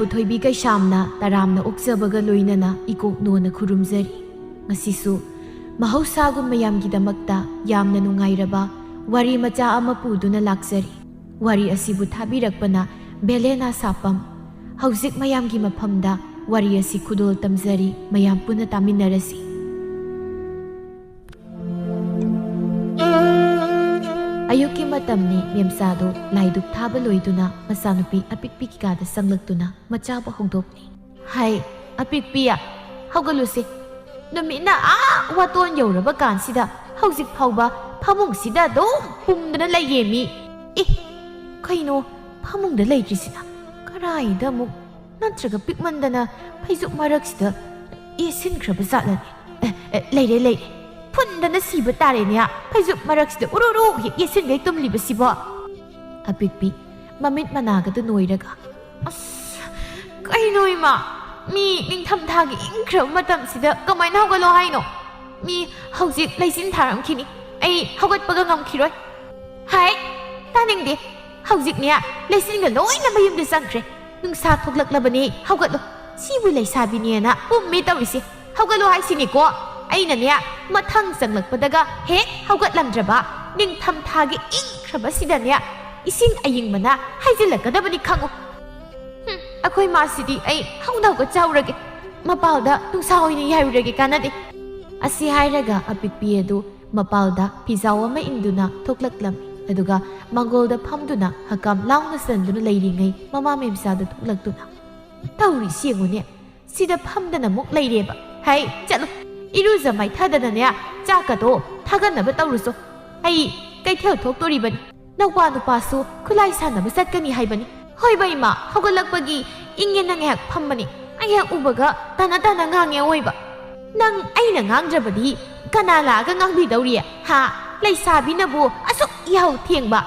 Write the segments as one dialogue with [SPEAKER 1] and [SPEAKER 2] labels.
[SPEAKER 1] ꯂꯥꯏꯕꯨ ꯊꯣꯏꯕꯤ ꯀꯩꯁꯥꯝꯅ ꯇꯔꯥꯝꯅ ꯑꯣꯛꯆꯕꯒ ꯂꯣꯏꯅꯅ ꯏꯀꯣꯛ ꯅꯣꯅ ꯈꯨꯔꯨꯝꯖꯔꯤ꯫ ꯉꯁꯤꯁꯨ ꯃꯍꯧꯁꯥꯒꯨꯝ ꯃꯌꯥꯝꯒꯤꯗꯃꯛꯇ ꯌꯥꯝꯅ ꯅꯨꯡꯉꯥꯏꯔꯕ ꯋꯥꯔꯤ ꯃꯆꯥ ꯑꯃ ꯄꯨꯗꯨꯅ ꯂꯥꯛꯆꯔꯤ꯫ ꯋꯥꯔꯤ ꯑꯁꯤꯕꯨ ꯊꯥꯕꯤꯔꯛꯄꯅ ꯕꯦꯂꯦꯅꯥ ꯁꯥꯄꯝ꯫ ꯍꯧꯖꯤꯛ ꯃꯌꯥꯝꯒꯤ ꯃꯐꯝꯗ ꯋꯥꯔꯤ ꯑꯁꯤ ꯈꯨꯗꯣꯜ ꯇꯝꯖꯔꯤ, ꯃꯌꯥꯝ ꯄꯨꯟꯅ ꯇꯥꯃꯤꯟꯅꯔꯁꯤ꯫ ꯑꯌꯨꯛꯀꯤ ꯃꯇꯝꯅꯤ꯫ ꯃꯦꯝꯆꯥꯗꯣ ꯂꯥꯏꯗꯨꯛ ꯊꯥꯕ ꯂꯣꯏꯗꯨꯅ ꯃꯆꯥꯅꯨꯄꯤ ꯑꯄꯤꯛꯄꯤ ꯀꯥꯗ ꯆꯪꯂꯛꯇꯨꯅ ꯃꯆꯥꯕꯨ ꯍꯧꯗꯣꯛꯂꯤ꯫ ꯍꯥꯏ ꯑꯄꯤꯛꯄꯤꯌꯥ, ꯍꯧꯒꯠꯂꯨꯁꯤ꯫ ꯅꯨꯃꯤꯠꯅ ꯋꯥꯇꯣꯟ ꯌꯧꯔꯕ ꯀꯥꯟꯁꯤꯗ ꯍꯧꯖꯤꯛ ꯐꯥꯎꯕ ꯐꯃꯨꯡꯁꯤꯗ ꯑꯗꯨꯝ ꯄꯨꯝꯗꯅ ꯂꯩꯌꯦꯃꯤ꯫ ꯀꯩꯅꯣ ꯐꯃꯨꯡꯗ ꯂꯩꯇ꯭ꯔꯤꯁꯤꯅ? ꯀꯔꯥꯏꯗ ꯑꯃꯨꯛ ꯅꯠꯇ꯭ꯔꯒ ꯄꯤꯛꯃꯟꯗꯅ ꯐꯩꯖꯨꯞ ꯃꯔꯛꯁꯤꯗ ꯌꯦꯠꯁꯤꯟꯈ꯭ꯔꯕ ꯖꯥꯠꯂꯅꯤ? ꯂꯩꯔꯦ ꯐꯨꯟꯗꯅ ꯁꯤꯕ ꯇꯥꯔꯦꯅꯦ ꯐꯩꯖꯨꯞ ꯃꯔꯛꯁꯤꯗ ꯎꯔꯨꯔꯨ ꯍꯦꯛ ꯌꯦꯠꯁꯤꯟꯒꯩ ꯇꯨꯝꯂꯤꯕꯁꯤꯕꯣ꯫ ꯑꯄꯤꯛꯄꯤ ꯃꯃꯤꯠ ꯃꯅꯥꯒꯗ ꯅꯣꯏꯔꯒ ꯀꯩꯅꯣ ꯏꯃꯥ, ꯃꯤ ꯅꯤꯡꯊꯝꯊꯥꯒꯤ ꯏꯪꯈ꯭ꯔꯕ ꯃꯇꯝꯁꯤꯗ ꯀꯃꯥꯏꯅ ꯍꯧꯒꯠꯂꯣ ꯍꯥꯏꯅꯣ? ꯃꯤ ꯍꯧꯖꯤꯛ ꯂꯩꯆꯤꯟ ꯊꯥꯔꯝꯈꯤꯅꯤ, ꯑꯩ ꯍꯧꯒꯠꯄꯒ ꯉꯝꯈꯤꯔꯣꯏ꯫ ꯍꯥꯏ ꯇꯥꯅꯤꯡꯗꯦ, ꯍꯧꯖꯤꯛꯅꯦ ꯂꯩꯆꯤꯟꯒ ꯂꯣꯏꯅ ꯃꯌꯨꯝꯗ ꯆꯪꯈ꯭ꯔꯦ, ꯅꯨꯡꯁꯥ ꯊꯣꯛꯂꯛꯂꯕꯅꯤ, ꯍꯧꯒꯠꯂꯣ꯫ ꯁꯤꯕꯨ ꯂꯩꯁꯥꯕꯤꯅꯦꯅ ꯄꯨꯝꯃꯤ ꯇꯧꯔꯤꯁꯦ, ꯍꯧꯒꯠꯂꯣ ꯍꯥꯏꯁꯤꯅꯤꯀꯣ꯫ ꯑꯩꯅꯅꯦ ꯃꯊꯪ ꯆꯪꯂꯛꯄꯗꯒ ꯍꯦꯛ ꯍꯧꯒꯠꯂꯝꯗ꯭ꯔꯕ ꯅꯤꯡꯊꯝꯊꯥꯒꯤ ꯏꯪꯈ꯭ꯔꯕꯁꯤꯗꯅꯦ ꯏꯁꯤꯡ ꯑꯌꯤꯡꯕꯅ ꯍꯩꯖꯤꯜꯂꯛꯀꯗꯕꯅꯤ ꯈꯪꯉꯨ꯫ ꯑꯩꯈꯣꯏ ꯃꯥꯁꯤꯗꯤ ꯑꯩ ꯍꯧꯒꯠ ꯆꯥꯎꯔꯒꯦ, ꯃꯄꯥꯜꯗ ꯅꯨꯡꯁꯥ ꯑꯣꯏꯅ ꯌꯥꯏꯔꯨꯔꯒꯦ, ꯀꯥꯟꯅꯗꯦ꯫ ꯑꯁꯤ ꯍꯥꯏꯔꯒ ꯑꯄꯤꯛꯄꯤ ꯑꯗꯨ ꯃꯄꯥꯜꯗ ꯐꯤꯖꯥꯎ ꯑꯃ ꯏꯟꯗꯨꯅ ꯊꯣꯛꯂꯛꯂꯝꯃꯤ꯫ ꯑꯗꯨꯒ ꯃꯥꯡꯒꯣꯜꯗ ꯐꯝꯗꯨꯅ ꯍꯀꯥꯝ ꯂꯥꯎꯅ ꯆꯟꯗꯨꯅ ꯂꯩꯔꯤꯉꯩ ꯃꯃꯥ ꯃꯦꯝꯆꯥꯗ ꯊꯣꯛꯂꯛꯇꯨꯅ ꯇꯧꯔꯤꯁꯤ ꯌꯦꯡꯉꯨꯅꯦ, ꯁꯤꯗ ꯐꯝꯗꯅ ꯑꯃꯨꯛ ꯂꯩꯔꯦꯕ꯫ ꯍꯩ ꯆꯠꯂꯨ, ꯏꯔꯨꯖ ꯃꯥꯏꯊꯗꯅꯅꯦ ꯆꯥꯛꯀꯗꯣ ꯊꯥꯒꯠꯅꯕ ꯇꯧꯔꯨꯆꯣ꯫ ꯑꯩ ꯀꯩꯊꯦꯜ ꯊꯣꯛꯇꯣꯔꯤꯕꯅꯤ, ꯅꯧꯄꯥ ꯅꯨꯄꯥꯁꯨ ꯈꯨꯂꯥꯏ ꯁꯥꯟꯅꯕ ꯆꯠꯀꯅꯤ ꯍꯥꯏꯕꯅꯤ꯫ ꯍꯣꯏꯕ ꯏꯃꯥ, ꯍꯧꯒꯠꯂꯛꯄꯒꯤ ꯏꯪꯉꯦꯅ ꯉꯥꯏꯍꯥꯛ ꯐꯝꯕꯅꯤ, ꯑꯩ ꯍꯦꯛ ꯎꯕꯒ ꯇꯥꯅ ꯉꯥꯡꯉꯦ ꯑꯣꯏꯕ꯫ ꯅꯪ ꯑꯩꯅ ꯉꯥꯡꯗ꯭ꯔꯕꯗꯤ ꯀꯅꯥ ꯂꯥꯛꯑꯒ ꯉꯥꯡꯕꯤꯗꯧꯔꯤ? ꯂꯩꯁꯥꯕꯤꯅꯕꯨ ꯑꯁꯨꯛ ꯌꯥꯍꯧ ꯊꯦꯡꯕ?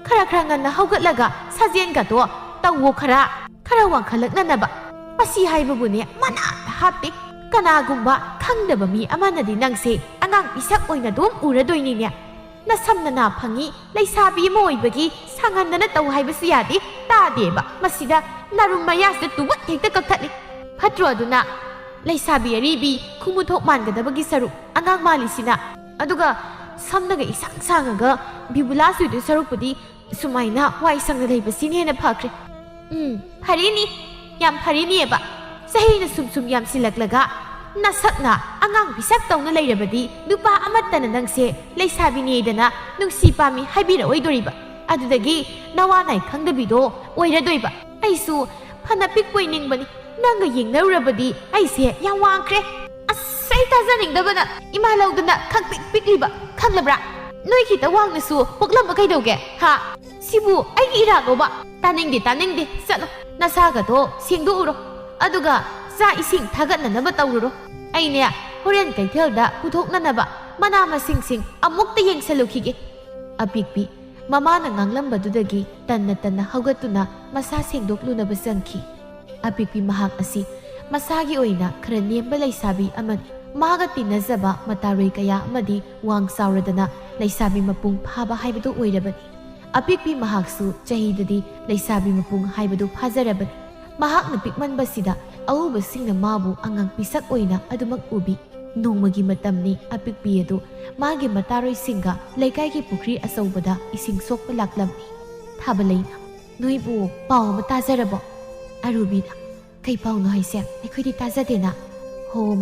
[SPEAKER 1] ꯈꯔ ꯉꯟꯅ ꯍꯧꯒꯠꯂꯒ ꯁꯥꯖꯦꯟꯒꯗꯣ ꯇꯧꯋꯣ, ꯈꯔ ꯋꯥꯡꯈꯠꯂꯛꯅꯅꯕ꯫ ꯃꯁꯤ ꯍꯥꯏꯕꯕꯨꯅꯦ ꯃꯅꯥꯠꯇ ꯍꯥꯞꯇꯦ꯫ ꯀꯅꯥꯒꯨꯝꯕ ꯈꯪꯗꯕ ꯃꯤ ꯑꯃꯅꯗꯤ ꯅꯪꯁꯦ ꯑꯉꯥꯡ ꯄꯤꯁꯛ ꯑꯣꯏꯅ ꯑꯗꯨꯝ ꯎꯔꯗꯣꯏꯅꯤꯅꯦ꯫ ꯅꯁꯝꯅ ꯅꯥ ꯐꯪꯉꯤ, ꯂꯩꯁꯥꯕꯤ ꯑꯃ ꯑꯣꯏꯕꯒꯤ ꯁꯥꯡꯍꯟꯗꯅ ꯇꯧ ꯍꯥꯏꯕꯁꯨ ꯌꯥꯗꯦ, ꯇꯥꯗꯦꯕ꯫ ꯃꯁꯤꯗ ꯅꯥꯔꯨꯝ ꯃꯌꯥꯁꯤꯗ ꯇꯨꯕꯠ ꯍꯦꯛꯇ ꯀꯛꯊꯠꯂꯤ꯫ ꯐꯠꯇ꯭ꯔꯣ ꯑꯗꯨꯅ? ꯂꯩꯁꯥꯕꯤ ꯑꯔꯤꯕꯤ ꯈꯨꯃꯨꯊꯣꯛ ꯃꯥꯟꯒꯗꯕꯒꯤ ꯁꯔꯨꯛ ꯑꯉꯥꯡ ꯃꯥꯜꯂꯤꯁꯤꯅ? ꯑꯗꯨꯒ ꯁꯝꯅꯒ ꯏꯁꯥꯡ ꯁꯥꯡꯉꯒ ꯕꯤꯕꯨꯂꯥ ꯆꯨꯗꯣꯏ ꯁꯔꯨꯛꯄꯨꯗꯤ ꯁꯨꯃꯥꯏꯅ ꯋꯥꯏ ꯁꯪꯅ ꯂꯩꯕꯁꯤꯅ ꯍꯦꯟꯅ ꯐꯈ꯭ꯔꯦ꯫ ꯐꯔꯤꯅꯤ, ꯌꯥꯝ ꯐꯔꯤꯅꯤꯑꯕ꯫ ꯆꯍꯤꯅ ꯁꯨꯝ ꯌꯥꯝꯁꯤꯜꯂꯛꯂꯒ ꯅꯁꯛꯅ ꯑꯉꯥꯡ ꯄꯤꯁꯛ ꯇꯧꯅ ꯂꯩꯔꯕꯗꯤ ꯅꯨꯄꯥ ꯑꯃꯠꯇꯅ ꯅꯪꯁꯦ ꯂꯩꯁꯥꯕꯤꯅꯦꯗꯅ ꯅꯨꯡꯁꯤ ꯄꯥꯝꯃꯤ ꯍꯥꯏꯕꯤꯔꯛꯑꯣꯏꯗꯣꯔꯤꯕ꯫ ꯑꯗꯨꯗꯒꯤ ꯅꯋꯥ ꯅꯥꯏ ꯈꯪꯗꯕꯤꯗꯣ ꯑꯣꯏꯔꯗꯣꯏꯕ꯫ ꯑꯩꯁꯨ ꯐꯅ ꯄꯤꯛꯄꯣꯏ ꯅꯤꯡꯕꯅꯤ, ꯅꯪꯒ ꯌꯦꯡꯅꯔꯨꯔꯕꯗꯤ ꯑꯩꯁꯦ ꯌꯥꯝ ꯋꯥꯡꯈ꯭ꯔꯦ꯫ ꯑꯩ ꯇꯥꯖꯅꯤꯡꯗꯕꯅ ꯏꯃꯥ ꯂꯧꯗꯅ ꯈꯪꯄꯤꯛ ꯄꯤꯛꯂꯤꯕ, ꯈꯪꯂꯕ꯭ꯔꯥ? ꯅꯣꯏ ꯈꯤꯇ ꯋꯥꯡꯅꯁꯨ ꯄꯣꯛꯂꯝꯕ ꯀꯩꯗꯧꯒꯦ? ꯁꯤꯕꯨ ꯑꯩꯒꯤ ꯏꯔꯥꯡꯂꯣꯕ? ꯇꯥꯅꯤꯡꯗꯦ, ꯆꯠꯂꯣ, ꯅꯁꯥꯒꯗꯣ ꯁꯦꯡꯗꯣꯛꯎꯔꯣ, ꯑꯗꯨꯒ ꯆꯥꯛ ꯏꯁꯤꯡ ꯊꯥꯒꯠꯅꯅꯕ ꯇꯧꯔꯨꯔꯣ꯫ ꯑꯩꯅꯦ ꯍꯣꯔꯦꯟ ꯀꯩꯊꯦꯜꯗ ꯄꯨꯊꯣꯛꯅꯅꯕ ꯃꯅꯥ ꯃꯁꯤꯡꯁꯤꯡ ꯑꯃꯨꯛꯇ ꯌꯦꯡꯁꯜꯂꯨꯈꯤꯒꯦ꯫ ꯑꯄꯤꯛꯄꯤ ꯃꯃꯥꯅ ꯉꯥꯡꯂꯝꯕꯗꯨꯗꯒꯤ ꯇꯟꯅ ꯍꯧꯒꯠꯇꯨꯅ ꯃꯁꯥ ꯁꯦꯡꯗꯣꯛꯂꯨꯅꯕ ꯆꯪꯈꯤ꯫ ꯑꯄꯤꯛꯄꯤ ꯃꯍꯥꯛ ꯑꯁꯤ ꯃꯁꯥꯒꯤ ꯑꯣꯏꯅ ꯈꯔ ꯅꯦꯝꯕ ꯂꯩꯁꯥꯕꯤ ꯑꯃꯅꯤ꯫ ꯃꯥꯒ ꯇꯤꯟꯅꯖꯕ ꯃꯇꯥꯔꯣꯏ ꯀꯌꯥ ꯑꯃꯗꯤ ꯋꯥꯡ ꯆꯥꯎꯔꯗꯅ ꯂꯩꯁꯥꯕꯤ ꯃꯄꯨꯡ ꯐꯥꯕ ꯍꯥꯏꯕꯗꯨ ꯑꯣꯏꯔꯕꯅꯤ꯫ ꯑꯄꯤꯛꯄꯤ ꯃꯍꯥꯛꯁꯨ ꯆꯍꯤꯗꯗꯤ ꯂꯩꯁꯥꯕꯤ ꯃꯄꯨꯡ ꯍꯥꯏꯕꯗꯨ ꯐꯥꯖꯔꯕꯅꯤ꯫ ꯃꯍꯥꯛꯅ ꯄꯤꯛꯃꯟꯕꯁꯤꯗ ꯑꯎꯕꯁꯤꯡꯅ ꯃꯥꯕꯨ ꯑꯉꯥꯡ ꯄꯤꯁꯛ ꯑꯣꯏꯅ ꯑꯗꯨꯃꯛ ꯎꯕꯤ꯫ ꯅꯣꯡꯃꯒꯤ ꯃꯇꯝꯅꯤ꯫ ꯑꯄꯤꯛꯄꯤ ꯑꯗꯨ ꯃꯥꯒꯤ ꯃꯇꯥꯔꯣꯏꯁꯤꯡꯒ ꯂꯩꯀꯥꯏꯒꯤ ꯄꯨꯈ꯭ꯔꯤ ꯑꯆꯧꯕꯗ ꯏꯁꯤꯡ ꯁꯣꯛꯄ ꯂꯥꯛꯂꯝꯃꯤ꯫ ꯊꯥꯕꯂꯩꯅ, ꯅꯣꯏꯕꯨ ꯄꯥꯎ ꯑꯃ ꯇꯥꯖꯔꯕꯣ? ꯑꯔꯨꯕꯤꯅ, ꯀꯩ ꯄꯥꯎꯅꯣ ꯍꯥꯏꯁꯦ? ꯑꯩꯈꯣꯏꯗꯤ ꯇꯥꯖꯗꯦꯅ꯫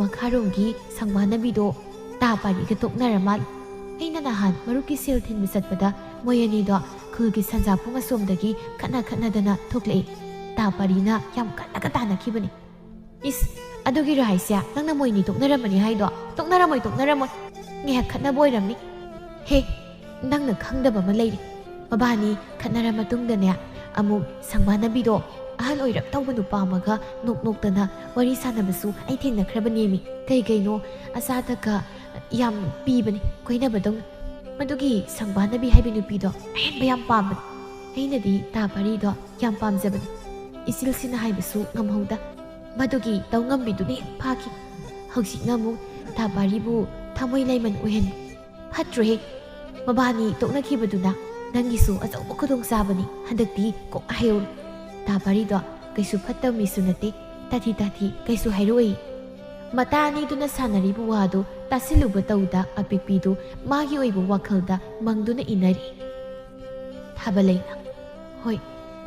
[SPEAKER 1] ꯃꯈꯥꯔꯣꯝꯒꯤ ꯁꯪꯕꯥꯅꯕꯤꯗꯣ ꯇꯥ ꯄꯥꯔꯤꯒ ꯇꯣꯛꯅꯔ ꯃꯥꯜꯂꯤ꯫ ꯑꯩꯅ ꯅꯍꯥꯟ ꯃꯔꯨꯞꯀꯤ ꯁꯦꯜ ꯊꯤꯟꯕ ꯆꯠꯄꯗ ꯃꯣꯏ ꯑꯅꯤꯗꯣ ꯈꯨꯜꯒꯤ ꯁꯟꯖꯥꯄꯨꯡ ꯑꯁꯣꯝꯗꯒꯤ ꯈꯠꯅꯗꯅ ꯊꯣꯛꯂꯛꯏ꯫ ꯇꯥ ꯄꯥꯔꯤꯅ ꯌꯥꯝ ꯀꯟꯅꯒ ꯇꯥꯟꯅꯈꯤꯕꯅꯤ꯫ ꯑꯗꯨꯒꯤꯔꯣ ꯍꯥꯏꯁꯦ? ꯅꯪꯅ ꯃꯣꯏꯅꯤ ꯇꯣꯛꯅꯔꯝꯕꯅꯤ ꯍꯥꯏꯗꯣ? ꯇꯣꯛꯅꯔꯝꯃꯣꯏ, ꯉꯥꯏꯍꯥꯛ ꯈꯠꯅꯕ ꯑꯣꯏꯔꯝꯅꯤ꯫ ꯅꯪꯅ ꯈꯪꯗꯕ ꯑꯃ ꯂꯩꯔꯤ꯫ ꯃꯕꯥꯅꯤ ꯈꯠꯅꯔ ꯃꯇꯨꯡꯗꯅꯦ ꯑꯃꯨꯛ ꯁꯪꯕꯥꯅꯕꯤꯗꯣ ꯑꯍꯜ ꯑꯣꯏꯔꯞ ꯇꯧꯕ ꯅꯨꯄꯥ ꯑꯃꯒ ꯅꯣꯛꯅꯣꯛꯇꯅ ꯋꯥꯔꯤ ꯁꯥꯟꯅꯕꯁꯨ ꯑꯩ ꯊꯦꯡꯅꯈ꯭ꯔꯕꯅꯦꯃꯤ꯫ ꯀꯩꯅꯣ ꯑꯆꯥ ꯑꯊꯛꯀ ꯌꯥꯝ ꯄꯤꯕꯅꯤ, ꯀꯣꯏꯅꯕꯗꯧꯅ꯫ ꯃꯗꯨꯒꯤ ꯁꯪꯕꯥꯅꯕꯤ ꯍꯥꯏꯕ ꯅꯨꯄꯤꯗꯣ ꯑꯍꯦꯟꯕ ꯌꯥꯝ ꯄꯥꯝꯕꯅꯤ꯫ ꯑꯩꯅꯗꯤ ꯇꯥ ꯄꯥꯔꯤꯗꯣ ꯌꯥꯝ ꯄꯥꯝꯖꯕꯅꯤ꯫ ꯏꯆꯤꯜꯁꯤꯅ ꯍꯥꯏꯕꯁꯨ ꯉꯝꯍꯧꯗ ꯃꯗꯨꯒꯤ ꯇꯧ ꯉꯝꯕꯤꯗꯨꯅ ꯍꯦꯛ ꯐꯥꯈꯤ꯫ ꯍꯧꯖꯤꯛꯅ ꯑꯃꯨꯛ ꯇꯥ ꯄꯥꯔꯤꯕꯨ ꯊꯃꯣꯏ ꯂꯩꯃꯟ ꯑꯣꯏꯍꯟꯅꯤ꯫ ꯐꯠꯇ꯭ꯔꯣꯍꯦ? ꯃꯕꯥꯅꯤ ꯇꯣꯛꯅꯈꯤꯕꯗꯨꯅ ꯅꯪꯒꯤꯁꯨ ꯑꯆꯧꯕ ꯈꯨꯗꯣꯡꯆꯥꯕꯅꯤ꯫ ꯍꯟꯗꯛꯇꯤ ꯀꯣꯛ ꯍꯥꯏꯍꯧꯔꯣ꯫ ꯇꯥ ꯄꯥꯔꯤꯗꯣ ꯀꯩꯁꯨ ꯐꯠꯇꯕ ꯃꯤꯁꯨ ꯅꯠꯇꯦ ꯇꯥꯊꯤ ꯀꯩꯁꯨ ꯍꯥꯏꯔꯛꯏ ꯃꯇꯥ ꯑꯅꯤꯗꯨꯅ ꯁꯥꯟꯅꯔꯤꯕ ꯋꯥꯗꯨ ꯇꯥꯁꯤꯜꯂꯨꯕ ꯇꯧꯗ ꯑꯄꯤꯛꯄꯤꯗꯨ ꯃꯥꯒꯤ ꯑꯣꯏꯕ ꯋꯥꯈꯜꯗ ꯃꯪꯗꯨꯅ ꯏꯟꯅꯔꯤ ꯊꯥꯕꯂꯩꯅ ꯍꯣꯏ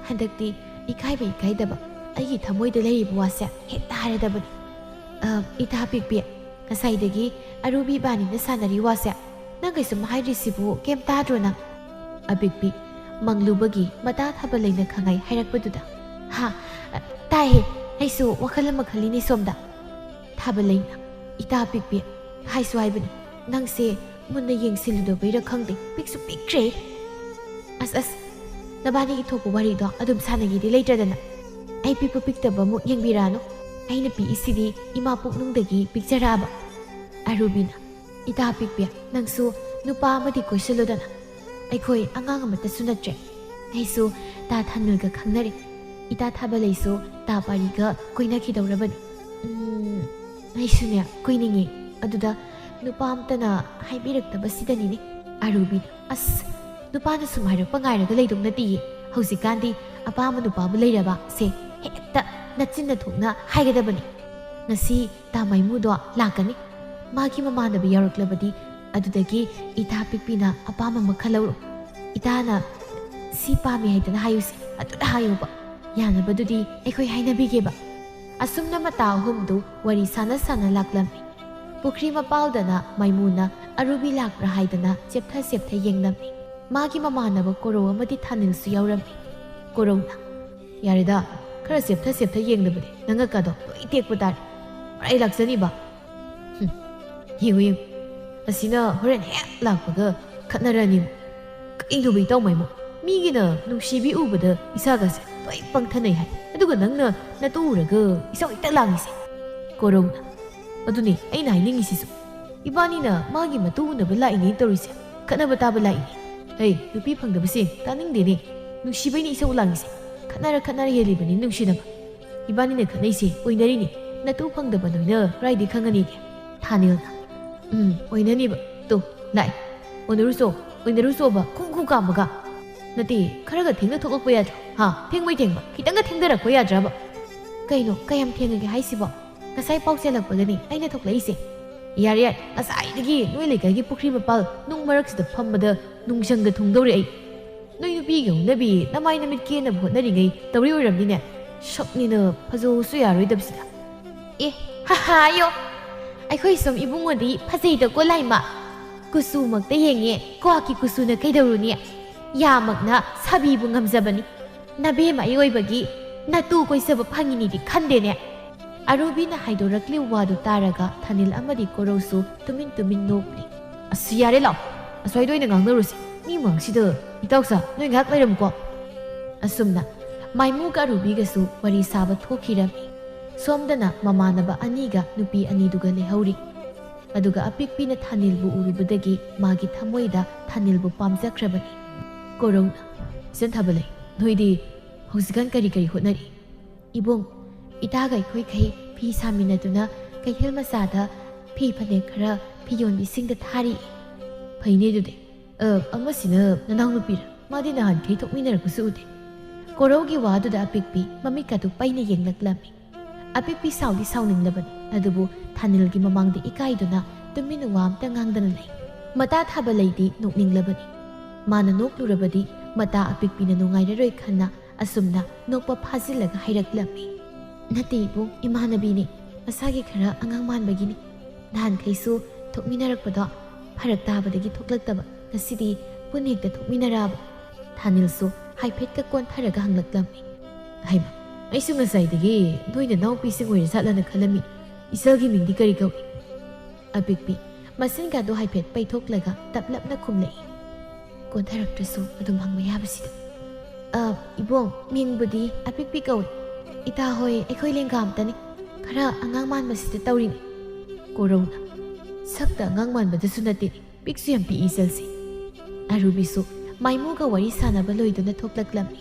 [SPEAKER 1] ꯍꯟꯗꯛꯇꯤ ꯏꯀꯥꯏꯕ ꯏꯀꯥꯏꯗꯕ ꯑꯩꯒꯤ ꯊꯃꯣꯏꯗ ꯂꯩꯔꯤꯕ ꯋꯥꯁꯦ ꯍꯦꯛꯇ ꯍꯥꯏꯔꯗꯕꯅꯤ ꯏꯇꯥ ꯑꯄꯤꯛꯄꯤ ꯉꯁꯥꯏꯗꯒꯤ ꯑꯔꯨꯕꯤ ꯏꯕꯥꯅꯤꯅ ꯁꯥꯟꯅꯔꯤ ꯋꯥꯁꯦ ꯅꯪ ꯀꯩꯁꯨꯝ ꯍꯥꯏꯗ꯭ꯔꯤꯁꯤꯕꯨ ꯀꯩꯝ ꯇꯥꯗ꯭ꯔꯣ ꯅꯪ ꯑꯄꯤꯛꯄꯤ ꯃꯪꯂꯨꯕꯒꯤ ꯃꯇꯥ ꯊꯥꯕꯂꯩꯅ ꯈꯪꯉꯩ ꯍꯥꯏꯔꯛꯄꯗꯨꯗ ꯍꯥ ꯇꯥꯏꯍꯦ ꯑꯩꯁꯨ ꯋꯥꯈꯜ ꯑꯃ ꯈꯜꯂꯤꯅꯦ ꯁꯣꯝꯗ ꯊꯥꯕꯂꯩꯅ ꯏꯇꯥ ꯑꯄꯤꯛꯄꯤ ꯍꯥꯏꯁꯨ ꯍꯥꯏꯕꯅꯤ ꯅꯪꯁꯦ ꯃꯨꯟꯅ ꯌꯦꯡꯁꯤꯜꯂꯨꯗꯕꯩꯔ ꯈꯪꯗꯦ ꯄꯤꯛꯁꯨ ꯄꯤꯛꯈ꯭ꯔꯦ ꯑꯁ ꯅꯕꯥꯅꯤꯒꯤ ꯊꯣꯛꯄ ꯋꯥꯔꯤꯗꯣ ꯑꯗꯨꯝ ꯁꯥꯟꯅꯒꯤꯗꯤ ꯂꯩꯇ꯭ꯔꯗꯅ ꯑꯩ ꯄꯤꯛꯄ ꯄꯤꯛꯇꯕ ꯑꯃꯨꯛ ꯌꯦꯡꯕꯤꯔꯛꯑꯅꯨ ꯑꯩꯅ ꯄꯤꯛꯏꯁꯤꯗꯤ ꯏꯃꯥ ꯄꯨꯛꯅꯨꯡꯗꯒꯤ ꯄꯤꯛꯆꯔꯛꯑꯕ ꯑꯔꯨꯕꯤꯅ ꯏꯇꯥ ꯑꯄꯤꯛꯄꯤ ꯅꯪꯁꯨ ꯅꯨꯄꯥ ꯑꯃꯗꯤ ꯀꯣꯏꯁꯤꯜꯂꯨꯗꯅ ꯑꯩꯈꯣꯏ ꯑꯉꯥꯡ ꯑꯃꯠꯇꯁꯨ ꯅꯠꯇ꯭ꯔꯦ ꯑꯩꯁꯨ ꯇꯥ ꯊꯥꯅꯤꯜꯒ ꯈꯪꯅꯔꯤ ꯏꯇꯥ ꯊꯥꯕꯂꯩꯁꯨ ꯇꯥ ꯄꯥꯔꯤꯒ ꯀꯣꯏꯅꯈꯤꯗꯧꯔꯕꯅꯤ ꯑꯩꯁꯨꯅꯦ ꯀꯣꯏꯅꯤꯡꯉꯤ ꯑꯗꯨꯗ ꯅꯨꯄꯥ ꯑꯝꯇꯅ ꯍꯥꯏꯕꯤꯔꯛꯇꯕꯁꯤꯗꯅꯤꯅꯦ ꯑꯔꯨꯕꯤꯅ ꯑꯁ ꯅꯨꯄꯥꯅ ꯁꯨꯝ ꯍꯥꯏꯔꯛꯄ ꯉꯥꯏꯔꯒ ꯂꯩꯗꯧ ꯅꯠꯇꯤꯌꯦ ꯍꯧꯖꯤꯛꯀꯥꯟꯗꯤ ꯑꯄꯥꯝꯕ ꯅꯨꯄꯥꯕꯨ ꯂꯩꯔꯕ ꯁꯦ ꯍꯦꯛꯇ ꯅꯆꯤꯟꯅ ꯊꯣꯛꯅ ꯍꯥꯏꯒꯗꯕꯅꯤ ꯉꯁꯤ ꯇꯥ ꯃꯥꯏꯃꯨꯗꯣ ꯂꯥꯛꯀꯅꯤ ꯃꯥꯒꯤ ꯃꯃꯥꯟꯅꯕ ꯌꯥꯎꯔꯛꯂꯕꯗꯤ ꯑꯗꯨꯗꯒꯤ ꯏꯇꯥ ꯄꯤꯛꯄꯤꯅ ꯑꯄꯥꯝꯕ ꯑꯃ ꯈꯜꯍꯧꯔꯣ ꯏꯇꯥꯅ ꯁꯤ ꯄꯥꯝꯃꯤ ꯍꯥꯏꯗꯅ ꯍꯥꯏꯌꯨꯁꯦ ꯑꯗꯨꯗ ꯍꯥꯏꯌꯨꯕ ꯌꯥꯅꯕꯗꯨꯗꯤ ꯑꯩꯈꯣꯏ ꯍꯥꯏꯅꯕꯤꯒꯦꯕ ꯑꯁꯨꯝꯅ ꯃꯇꯥ ꯑꯍꯨꯝꯗꯨ ꯋꯥꯔꯤ ꯁꯥꯟꯅ ꯂꯥꯛꯂꯝꯃꯤ ꯄꯨꯈ꯭ꯔꯤ ꯃꯄꯥꯜꯗꯅ ꯃꯥꯏꯃꯨꯅ ꯑꯔꯨꯕꯤ ꯂꯥꯛꯄ꯭ꯔꯥ ꯍꯥꯏꯗꯅ ꯆꯦꯞꯊ ꯌꯦꯡꯂꯝꯃꯤ ꯃꯥꯒꯤ ꯃꯃꯥꯟꯅꯕ ꯀꯣꯔꯧ ꯑꯃꯗꯤ ꯊꯥꯅꯤꯜꯁꯨ ꯌꯥꯎꯔꯝꯃꯤ ꯀꯣꯔꯧꯅ ꯌꯥꯔꯦꯗ ꯈꯔ ꯆꯦꯞꯊ ꯌꯦꯡꯗꯕꯗꯤ ꯅꯪꯉꯛꯀꯗꯣ ꯂꯣꯏ ꯇꯦꯛꯄ ꯇꯥꯔꯦ ꯑꯩ ꯂꯥꯛꯆꯅꯤꯕ ꯌꯦꯡꯉꯨ ꯑꯁꯤꯅ ꯍꯣꯔꯦꯟ ꯍꯦꯛ ꯂꯥꯛꯄꯒ ꯈꯠꯅꯔꯅꯤꯃꯨ ꯀꯩꯗꯧꯕ ꯏꯇꯥꯎ ꯃꯥꯏꯃꯨ ꯃꯤꯒꯤꯅ ꯅꯨꯡꯁꯤꯕꯤ ꯎꯕꯗ ꯏꯁꯥꯒꯁꯦ ꯂꯣꯏ ꯄꯪꯊꯅꯩ ꯍꯥꯏ ꯑꯗꯨꯒ ꯅꯪꯅ ꯅꯇꯨ ꯎꯔꯒ ꯏꯁꯧ ꯍꯦꯛꯇ ꯂꯥꯡꯉꯤꯁꯦ ꯀꯣꯔꯧꯅ ꯑꯗꯨꯅꯤ ꯑꯩꯅ ꯍꯥꯏꯅꯤꯡꯉꯤꯁꯤꯁꯨ ꯏꯕꯥꯅꯤꯅ ꯃꯥꯒꯤ ꯃꯇꯨ ꯎꯅꯕ ꯂꯥꯛꯏꯅꯦ ꯇꯧꯔꯤꯁꯦ ꯈꯠꯅꯕ ꯇꯥꯕ ꯂꯥꯛꯏꯅꯦ ꯍꯩ ꯅꯨꯄꯤ ꯐꯪꯗꯕꯁꯦ ꯇꯥꯅꯤꯡꯗꯦꯅꯦ ꯅꯨꯡꯁꯤꯕꯩꯅꯤ ꯏꯁꯧ ꯂꯥꯡꯉꯤꯁꯦ ꯈꯠꯅꯔ ꯍꯦꯜꯂꯤꯕꯅꯤ ꯅꯨꯡꯁꯤꯅꯕ ꯏꯕꯥꯅꯤꯅ ꯈꯠꯅꯩꯁꯦ ꯑꯣꯏꯅꯔꯤꯅꯤ ꯅꯇꯨ ꯐꯪꯗꯕ ꯅꯣꯏꯅ ꯀꯔꯥꯏꯗꯤ ꯈꯪꯒꯅꯤꯒꯦ ꯊꯥꯅꯤꯜꯅ ꯑꯣꯏꯅꯅꯤꯕ ꯇꯣ ꯂꯥꯛꯑꯦ ꯑꯣꯏꯅꯔꯨꯆꯣꯕ ꯈꯨ ꯀꯥꯝꯕꯒ ꯅꯠꯇꯦ ꯈꯔꯒ ꯊꯦꯡꯅ ꯊꯣꯛꯂꯛꯄ ꯌꯥꯗ꯭ꯔꯣ ꯍꯥ ꯊꯦꯡꯕꯩ ꯊꯦꯡꯕ ꯈꯤꯇꯪꯒ ꯊꯦꯡꯊꯔꯛꯄ ꯌꯥꯗ꯭ꯔꯕ ꯀꯩꯅꯣ ꯀꯌꯥꯝ ꯊꯦꯡꯉꯒꯦ ꯍꯥꯏꯁꯤꯕꯣ ꯉꯁꯥꯏ ꯄꯥꯎ ꯆꯦꯜꯂꯛꯄꯒꯅꯤ ꯑꯩꯅ ꯊꯣꯛꯂꯛꯏꯁꯦ ꯌꯥꯔꯦ ꯉꯁꯥꯏꯗꯒꯤ ꯅꯣꯏ ꯂꯩꯀꯥꯏꯒꯤ ꯄꯨꯈ꯭ꯔꯤ ꯃꯄꯥꯜ ꯅꯨꯡ ꯃꯔꯛꯁꯤꯗ ꯐꯝꯕꯗ ꯅꯨꯡꯁꯪꯒ ꯊꯨꯡꯗꯧꯔꯦ ꯑꯩ ꯅꯣꯏ ꯅꯨꯄꯤꯒꯤ ꯍꯧꯅꯕꯤ ꯅꯃꯥꯏ ꯅꯃꯤꯠ ꯀꯦꯅꯕ ꯍꯣꯠꯅꯔꯤꯉꯩ ꯇꯧꯔꯤ ꯑꯣꯏꯔꯝꯅꯤꯅꯦ ꯁꯛꯅꯤꯅ ꯐꯖꯧꯁꯨ ꯌꯥꯔꯣꯏꯗꯕꯁꯤꯗ ꯍꯥꯌꯣ ꯑꯩꯈꯣꯏ ꯁꯨꯝ ꯏꯕꯨꯡꯉꯣꯗꯤ ꯐꯖꯩꯗꯀꯣ ꯂꯥꯏꯃ ꯀꯨꯆꯨꯃꯛꯇ ꯌꯦꯡꯉꯦ ꯀ꯭ꯋꯥꯛꯀꯤ ꯀꯨꯆꯨꯅ ꯀꯩꯗꯧꯔꯨꯅꯤ ꯌꯥꯃꯛꯅ ꯁꯥꯕꯤꯕꯨ ꯉꯝꯖꯕꯅꯤ ꯅꯕꯦꯝꯃ ꯑꯩ ꯑꯣꯏꯕꯒꯤ ꯅꯇꯨ ꯀꯣꯏꯖꯕ ꯐꯪꯉꯤꯅꯤꯗꯤ ꯈꯟꯗꯦꯅꯦ ꯑꯔꯨꯕꯤꯅ ꯍꯥꯏꯗꯣꯔꯛꯂꯤꯕ ꯋꯥꯗꯨ ꯇꯥꯔꯒ ꯊꯥꯅꯤꯜ ꯑꯃꯗꯤ ꯀꯣꯔꯧꯁꯨ ꯇꯨꯃꯤꯟ ꯅꯣꯛꯂꯤ ꯑꯁ ꯌꯥꯔꯦ ꯂꯥꯎ ꯑꯁ꯭ꯋꯥꯏꯗ ꯑꯣꯏꯅ ꯉꯥꯡꯅꯔꯨꯁꯤ ꯃꯤ ꯃꯪꯁꯤꯗ ꯏꯇꯥꯎꯁꯥ ꯅꯣꯏ ꯉꯥꯏꯍꯥꯛ ꯂꯩꯔꯝꯃꯨꯀꯣ ꯑꯁꯨꯝꯅ ꯃꯥꯏꯃꯨꯒ ꯑꯔꯨꯕꯤꯒꯁꯨ ꯋꯥꯔꯤ ꯁꯥꯕ ꯊꯣꯛꯈꯤꯔꯝꯃꯤ ꯁꯣꯝꯗꯅ ꯃꯃꯥꯟꯅꯕ ꯑꯅꯤꯒ ꯅꯨꯄꯤ ꯑꯅꯤꯗꯨꯒ ꯂꯩꯍꯧꯔꯤ ꯑꯗꯨꯒ ꯑꯄꯤꯛꯄꯤꯅ ꯊꯥꯅꯤꯜꯕꯨ ꯎꯔꯨꯕꯗꯒꯤ ꯃꯥꯒꯤ ꯊꯃꯣꯏꯗ ꯊꯥꯅꯤꯜꯕꯨ ꯄꯥꯝꯖꯈ꯭ꯔꯕꯅꯤ ꯀꯣꯔꯧꯅ ꯏꯆꯟ ꯊꯥꯕꯂꯩ ꯅꯣꯏꯗꯤ ꯍꯧꯖꯤꯛꯀꯥꯟ ꯀꯔꯤ ꯍꯣꯠꯅꯔꯤ ꯏꯕꯨꯡ ꯏꯇꯥꯒ ꯑꯩꯈꯣꯏꯈꯩ ꯐꯤ ꯁꯥꯃꯤꯟꯅꯗꯨꯅ ꯀꯩꯊꯦꯜ ꯃꯆꯥꯗ ꯐꯤ ꯐꯅꯦꯛ ꯈꯔ ꯐꯤ ꯌꯣꯟꯕꯤꯁꯤꯡꯗ ꯊꯥꯔꯤ ꯐꯩꯅꯦ ꯑꯗꯨꯗꯤ ꯑꯃꯁꯤꯅ ꯅꯅꯥꯎꯅꯨꯄꯤꯔ ꯃꯥꯗꯤ ꯅꯍꯥꯟꯈꯩ ꯊꯣꯛꯃꯤꯟꯅꯔꯛꯄꯁꯨ ꯎꯗꯦ ꯀꯣꯔꯧꯒꯤ ꯋꯥꯗꯨꯗ ꯑꯄꯤꯛꯄꯤ ꯃꯃꯤꯠꯀꯗꯨ ꯄꯩꯅ ꯌꯦꯡꯂꯛꯂꯝꯃꯤ ꯑꯄꯤꯛꯄꯤ ꯁꯥꯎꯗꯤ ꯁꯥꯎꯅꯤꯡꯂꯕꯅꯤ ꯑꯗꯨꯕꯨ ꯊꯥꯅꯤꯜꯒꯤ ꯃꯃꯥꯡꯗ ꯏꯀꯥꯏꯗꯨꯅ ꯇꯨꯃꯤꯟꯅ ꯋꯥ ꯑꯝꯇ ꯉꯥꯡꯗꯅ ꯂꯩ ꯃꯇꯥ ꯊꯥꯕꯂꯩꯗꯤ ꯅꯣꯛꯅꯤꯡꯂꯕꯅꯤ ꯃꯥꯅ ꯅꯣꯛꯂꯨꯔꯕꯗꯤ ꯃꯇꯥ ꯑꯄꯤꯛꯄꯤꯅ ꯅꯨꯡꯉꯥꯏꯔꯔꯣꯏ ꯈꯟꯅ ꯑꯁꯨꯝꯅ ꯅꯣꯛꯄ ꯐꯥꯖꯤꯜꯂꯒ ꯍꯥꯏꯔꯛꯂꯝꯃꯤ ꯅꯠꯇꯦ ꯏꯕꯨꯡ ꯏꯃꯥꯟꯅꯕꯤꯅꯤ ꯃꯁꯥꯒꯤ ꯈꯔ ꯑꯉꯥꯡ ꯃꯥꯟꯕꯒꯤꯅꯤ ꯅꯍꯥꯟꯈꯩꯁꯨ ꯊꯣꯛꯃꯤꯟꯅꯔꯛꯄꯗꯣ ꯐꯔꯛ ꯇꯥꯕꯗꯒꯤ ꯊꯣꯛꯂꯛꯇꯕ ꯉꯁꯤꯗꯤ ꯄꯨꯟꯅ ꯍꯦꯛꯇ ꯊꯣꯛꯃꯤꯟꯅꯔꯛꯑꯕ ꯊꯥꯅꯤꯜꯁꯨ ꯍꯥꯏꯐꯦꯠꯀ ꯀꯣꯟꯊꯔꯒ ꯍꯪꯂꯛꯂꯝꯃꯤ ꯍꯩꯃ ꯑꯩꯁꯨ ꯉꯁꯥꯏꯗꯒꯤ ꯅꯣꯏꯅ ꯅꯥꯎꯄꯤꯁꯤꯡ ꯑꯣꯏꯔꯖꯥꯠꯂꯅ ꯈꯜꯂꯝꯃꯤ ꯏꯆꯜꯒꯤ ꯃꯤꯡꯗꯤ ꯀꯔꯤ ꯀꯧꯏ ꯑꯄꯤꯛꯄꯤ ꯃꯁꯤꯟꯒꯗꯣ ꯍꯥꯏꯐꯦꯠ ꯄꯩꯊꯣꯛꯂꯒ ꯇꯞꯂꯞꯅ ꯈꯨꯝꯂꯛꯏ ꯀꯣꯟꯊꯔꯛꯇ꯭ꯔꯁꯨ ꯑꯗꯨꯝ ꯍꯪꯕ ꯌꯥꯕꯁꯤꯗ ꯏꯕꯣꯡ ꯃꯤꯡꯕꯨꯗꯤ ꯑꯄꯤꯛꯄꯤ ꯀꯧꯏ ꯏꯇꯥ ꯍꯣꯏ ꯑꯩꯈꯣꯏ ꯂꯦꯡꯒꯥ ꯑꯝꯇꯅꯤ ꯈꯔ ꯑꯉꯥꯡ ꯃꯥꯟꯕꯁꯤꯗ ꯇꯧꯔꯤꯅꯤ ꯀꯣꯔꯧꯅ ꯁꯛꯇ ꯑꯉꯥꯡ ꯃꯥꯟꯕꯗꯁꯨ ꯅꯠꯇꯦ ꯄꯤꯛꯁꯨ ꯌꯥꯝ ꯄꯤꯛꯏ ꯏꯆꯜꯁꯤ ꯑꯔꯨꯕꯤꯁꯨ ꯃꯥꯏꯃꯨꯒ ꯋꯥꯔꯤ ꯁꯥꯟꯅꯕ ꯂꯣꯏꯗꯨꯅ ꯊꯣꯛꯂꯛꯂꯝꯃꯤ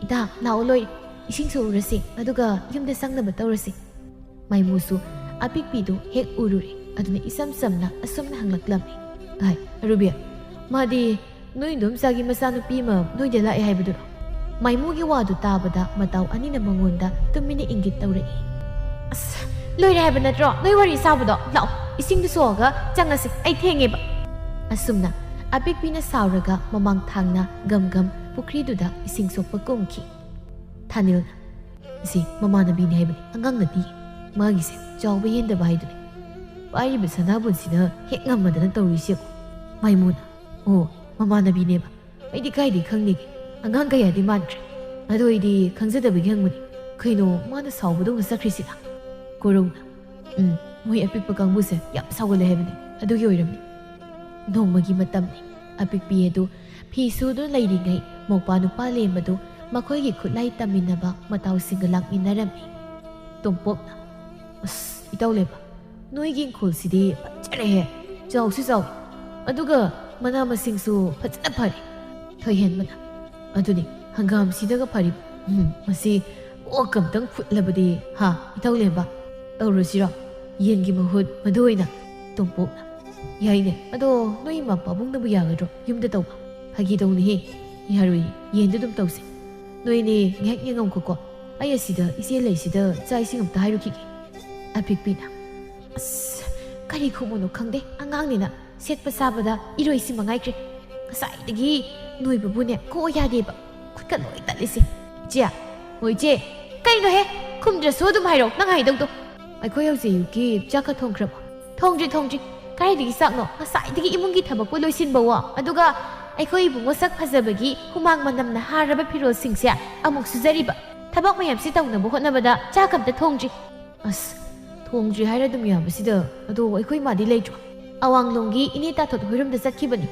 [SPEAKER 1] ꯏꯇꯥ ꯂꯥꯛꯑꯣ ꯂꯣꯏꯔꯦ ꯏꯁꯤꯡꯁꯨ ꯎꯔꯁꯤ ꯑꯗꯨꯒ ꯌꯨꯝꯗ ꯆꯪꯅꯕ ꯇꯧꯔꯁꯤ ꯃꯥꯏꯃꯨꯁꯨ ꯑꯄꯤꯛꯄꯤꯗꯨ ꯍꯦꯛ ꯎꯔꯨꯔꯦ ꯑꯗꯨꯅ ꯏꯆꯝ ꯆꯝꯅ ꯑꯁꯨꯝꯅ ꯍꯪꯂꯛꯂꯝꯃꯤ ꯑꯔꯨꯕꯤ ꯃꯥꯗꯤ ꯅꯣꯏ ꯏꯗꯣꯝꯆꯥꯒꯤ ꯃꯆꯥꯅꯨꯄꯤ ꯑꯃ ꯅꯣꯏꯗ ꯂꯥꯛꯑꯦ ꯍꯥꯏꯕꯗꯨꯔꯣ ꯃꯥꯏꯃꯨꯒꯤ ꯋꯥꯗꯨ ꯇꯥꯕꯗ ꯃꯇꯥꯎ ꯑꯅꯤꯅ ꯃꯉꯣꯟꯗ ꯇꯨꯃꯤꯟꯅ ꯏꯪꯒꯤꯠ ꯇꯧꯔꯛꯏ꯫ ꯑꯁ ꯂꯣꯏꯔꯦ ꯍꯥꯏꯕ ꯅꯠꯇ꯭ꯔꯣ ꯅꯣꯏ ꯋꯥꯔꯤ ꯁꯥꯕꯗꯣ? ꯂꯥꯛꯑꯣ ꯏꯁꯤꯡꯗꯨ ꯁꯣꯛꯑꯒ ꯆꯪꯉꯁꯤ, ꯑꯩ ꯊꯦꯡꯉꯦꯕ꯫ ꯑꯁꯨꯝꯅ ꯑꯄꯤꯛꯄꯤꯅ ꯁꯥꯎꯔꯒ ꯃꯃꯥꯡ ꯊꯥꯡꯅ ꯒꯝ ꯒꯝ ꯄꯨꯈ꯭ꯔꯤꯗꯨꯗ ꯏꯁꯤꯡ ꯁꯣꯛꯄ ꯀꯨꯝꯈꯤ꯫ ꯊꯥꯅꯤꯜꯅ ꯑꯁꯤ ꯃꯃꯥꯟꯅꯕꯤꯅꯤ ꯍꯥꯏꯕꯅꯤ, ꯑꯉꯥꯡ ꯅꯠꯇꯤꯌꯦ, ꯃꯥꯒꯤꯁꯦ ꯆꯥꯎꯕ ꯍꯦꯟꯗꯕ ꯍꯥꯏꯗꯨꯅꯤ, ꯄꯥꯏꯔꯤꯕ ꯁꯅꯥꯕꯨꯟꯁꯤꯅ ꯍꯦꯛ ꯉꯝꯃꯗꯅ ꯇꯧꯔꯤꯁꯦ꯫ ꯃꯥꯏꯃꯨꯅ ꯑꯣ ꯃꯃꯥꯟꯅꯕꯤꯅꯦꯕ, ꯑꯩꯗꯤ ꯀꯥꯏꯗꯩ ꯈꯪꯅꯤꯒꯦ, ꯑꯉꯥꯡ ꯀꯌꯥꯗꯤ ꯃꯥꯟꯈ꯭ꯔꯦ, ꯑꯗꯣ ꯑꯩꯗꯤ ꯈꯪꯖꯗꯕꯒꯤ ꯍꯪꯕꯅꯤ, ꯀꯩꯅꯣ ꯃꯥꯅ ꯁꯥꯎꯕꯗꯧꯅ ꯆꯠꯈ꯭ꯔꯤꯁꯤꯅ? ꯀꯣꯔꯧꯅ ꯃꯣꯏ ꯑꯄꯤꯛꯄ ꯀꯥꯡꯕꯨꯁꯦ ꯌꯥꯝ ꯁꯥꯎꯒꯠꯂꯦ ꯍꯥꯏꯕꯅꯤ, ꯑꯗꯨꯒꯤ ꯑꯣꯏꯔꯝꯅꯤ꯫ ꯅꯣꯡꯃꯒꯤ ꯃꯇꯝꯅꯤ, ꯑꯄꯤꯛꯄꯤ ꯑꯗꯨ ꯐꯤ ꯁꯨꯗꯨꯅ ꯂꯩꯔꯤꯉꯩ ꯃꯧꯄꯥ ꯅꯨꯄꯥ ꯂꯦꯝꯕꯗꯨ ꯃꯈꯣꯏꯒꯤ ꯈꯨꯠꯂꯥꯏ ꯇꯝꯃꯤꯟꯅꯕ ꯃꯇꯥꯎꯁꯤꯡꯒ ꯂꯥꯛꯃꯤꯟꯅꯔꯝꯃꯤ꯫ ꯇꯣꯝꯄꯣꯛꯅ ꯑꯁ ꯏꯇꯥꯎꯂꯦꯝꯕ, ꯅꯣꯏꯒꯤ ꯏꯪꯈꯣꯜꯁꯤꯗꯤ ꯐꯖꯔꯦꯍꯦ, ꯆꯥꯎꯁꯨ ꯆꯥꯎꯏ, ꯑꯗꯨꯒ ꯃꯅꯥ ꯃꯁꯤꯡꯁꯨ ꯐꯖꯅ ꯐꯔꯤ꯫ ꯊꯣꯏꯍꯦꯟꯕꯅ ꯑꯗꯨꯅꯤ ꯍꯪꯒꯥꯝꯁꯤꯗꯒ ꯐꯔꯤꯕ, ꯃꯁꯤ ꯑꯣꯛ ꯑꯝꯇꯪ ꯐꯨꯠꯂꯕꯗꯤ ꯍꯥ ꯏꯇꯥꯎꯂꯦꯝꯕ, ꯇꯧꯔꯁꯤꯔꯣ ꯌꯦꯟꯒꯤ ꯃꯍꯨꯠ ꯃꯗꯨ ꯑꯣꯏꯅ? ꯇꯣꯝꯄꯣꯛꯅ ꯌꯥꯏꯅꯦ, ꯑꯗꯣ ꯅꯣꯏ ꯏꯃꯥ ꯄꯥꯕꯨꯡꯅꯕꯨ ꯌꯥꯒꯗ꯭ꯔꯣ ꯌꯨꯝꯗ ꯇꯧꯕ? ꯐꯥꯒꯤ ꯇꯧꯅꯤꯍꯦ, ꯌꯥꯔꯣꯏꯌꯦ, ꯌꯦꯟꯗꯨ ꯑꯗꯨꯝ ꯇꯧꯁꯦ꯫ ꯅꯣꯏꯅꯦ ꯉꯥꯏꯍꯥꯛ ꯌꯦꯡꯉꯝꯈꯣꯀꯣ, ꯑꯩ ꯑꯁꯤꯗ ꯏꯆꯦ ꯂꯩꯁꯤꯗ ꯆꯥꯛ ꯏꯁꯤꯡ ꯑꯝꯇ ꯍꯥꯏꯔꯨꯈꯤꯒꯦ꯫ ꯑꯄꯤꯛꯄꯤꯅ ꯑꯁ ꯀꯔꯤ ꯈꯨꯝꯃꯨꯅꯣ ꯈꯪꯗꯦ, ꯑꯉꯥꯡꯅꯤꯅ ꯁꯦꯠꯄ ꯆꯥꯕꯗ ꯏꯔꯣꯏꯁꯤ ꯃꯉꯥꯏꯈ꯭ꯔꯦ, ꯉꯁꯥꯏꯗꯒꯤ ꯅꯣꯏꯕꯕꯨꯅꯦ ꯀꯣ ꯌꯥꯗꯦꯕ, ꯈꯨꯠꯀ ꯂꯣꯏ ꯇꯠꯂꯤꯁꯦ꯫ ꯏꯆꯦ ꯍꯣꯏ ꯏꯆꯦ, ꯀꯩꯅꯣꯍꯦ ꯈꯨꯝꯗ꯭ꯔꯁꯨ ꯑꯗꯨꯝ ꯍꯥꯏꯔꯛꯑꯣ, ꯅꯪ ꯍꯥꯏꯗꯧꯗꯣ꯫ ꯑꯩꯈꯣꯏ ꯍꯧꯖꯤꯛ ꯑꯌꯨꯛꯀꯤ ꯆꯥꯛꯀ ꯊꯣꯡꯈ꯭ꯔꯕꯣ? ꯊꯣꯡꯗ꯭ꯔꯤ, ꯀꯥꯏꯗꯒꯤ ꯆꯥꯛꯅꯣ, ꯉꯁꯥꯏꯗꯒꯤ ꯏꯃꯨꯡꯒꯤ ꯊꯕꯛꯄꯨ ꯂꯣꯏꯁꯤꯟꯕꯋꯣ, ꯑꯗꯨꯒ ꯑꯩꯈꯣꯏ ꯏꯕꯨꯡꯉꯣ ꯁꯛ ꯐꯖꯕꯒꯤ ꯍꯨꯃꯥꯡ ꯃꯅꯝꯅ ꯍꯥꯔꯕ ꯐꯤꯔꯣꯜꯁꯤꯡꯁꯦ ꯑꯃꯨꯛ ꯁꯨꯖꯔꯤꯕ, ꯊꯕꯛ ꯃꯌꯥꯝꯁꯤ ꯇꯧꯅꯕ ꯍꯣꯠꯅꯕꯗ ꯆꯥꯛ ꯑꯝꯇ ꯊꯣꯡꯗ꯭ꯔꯤ꯫ ꯑꯁ ꯊꯣꯡꯗ꯭ꯔꯤ ꯍꯥꯏꯔ ꯑꯗꯨꯝ ꯌꯥꯕꯁꯤꯗ, ꯑꯗꯣ ꯑꯩꯈꯣꯏ ꯃꯥꯗꯤ ꯂꯩꯇ꯭ꯔꯣ? ꯑꯋꯥꯡꯂꯣꯝꯒꯤ ꯏꯅꯦ ꯇꯥꯊꯣꯠ ꯍꯣꯏꯔꯣꯝꯗ ꯆꯠꯈꯤꯕꯅꯤ꯫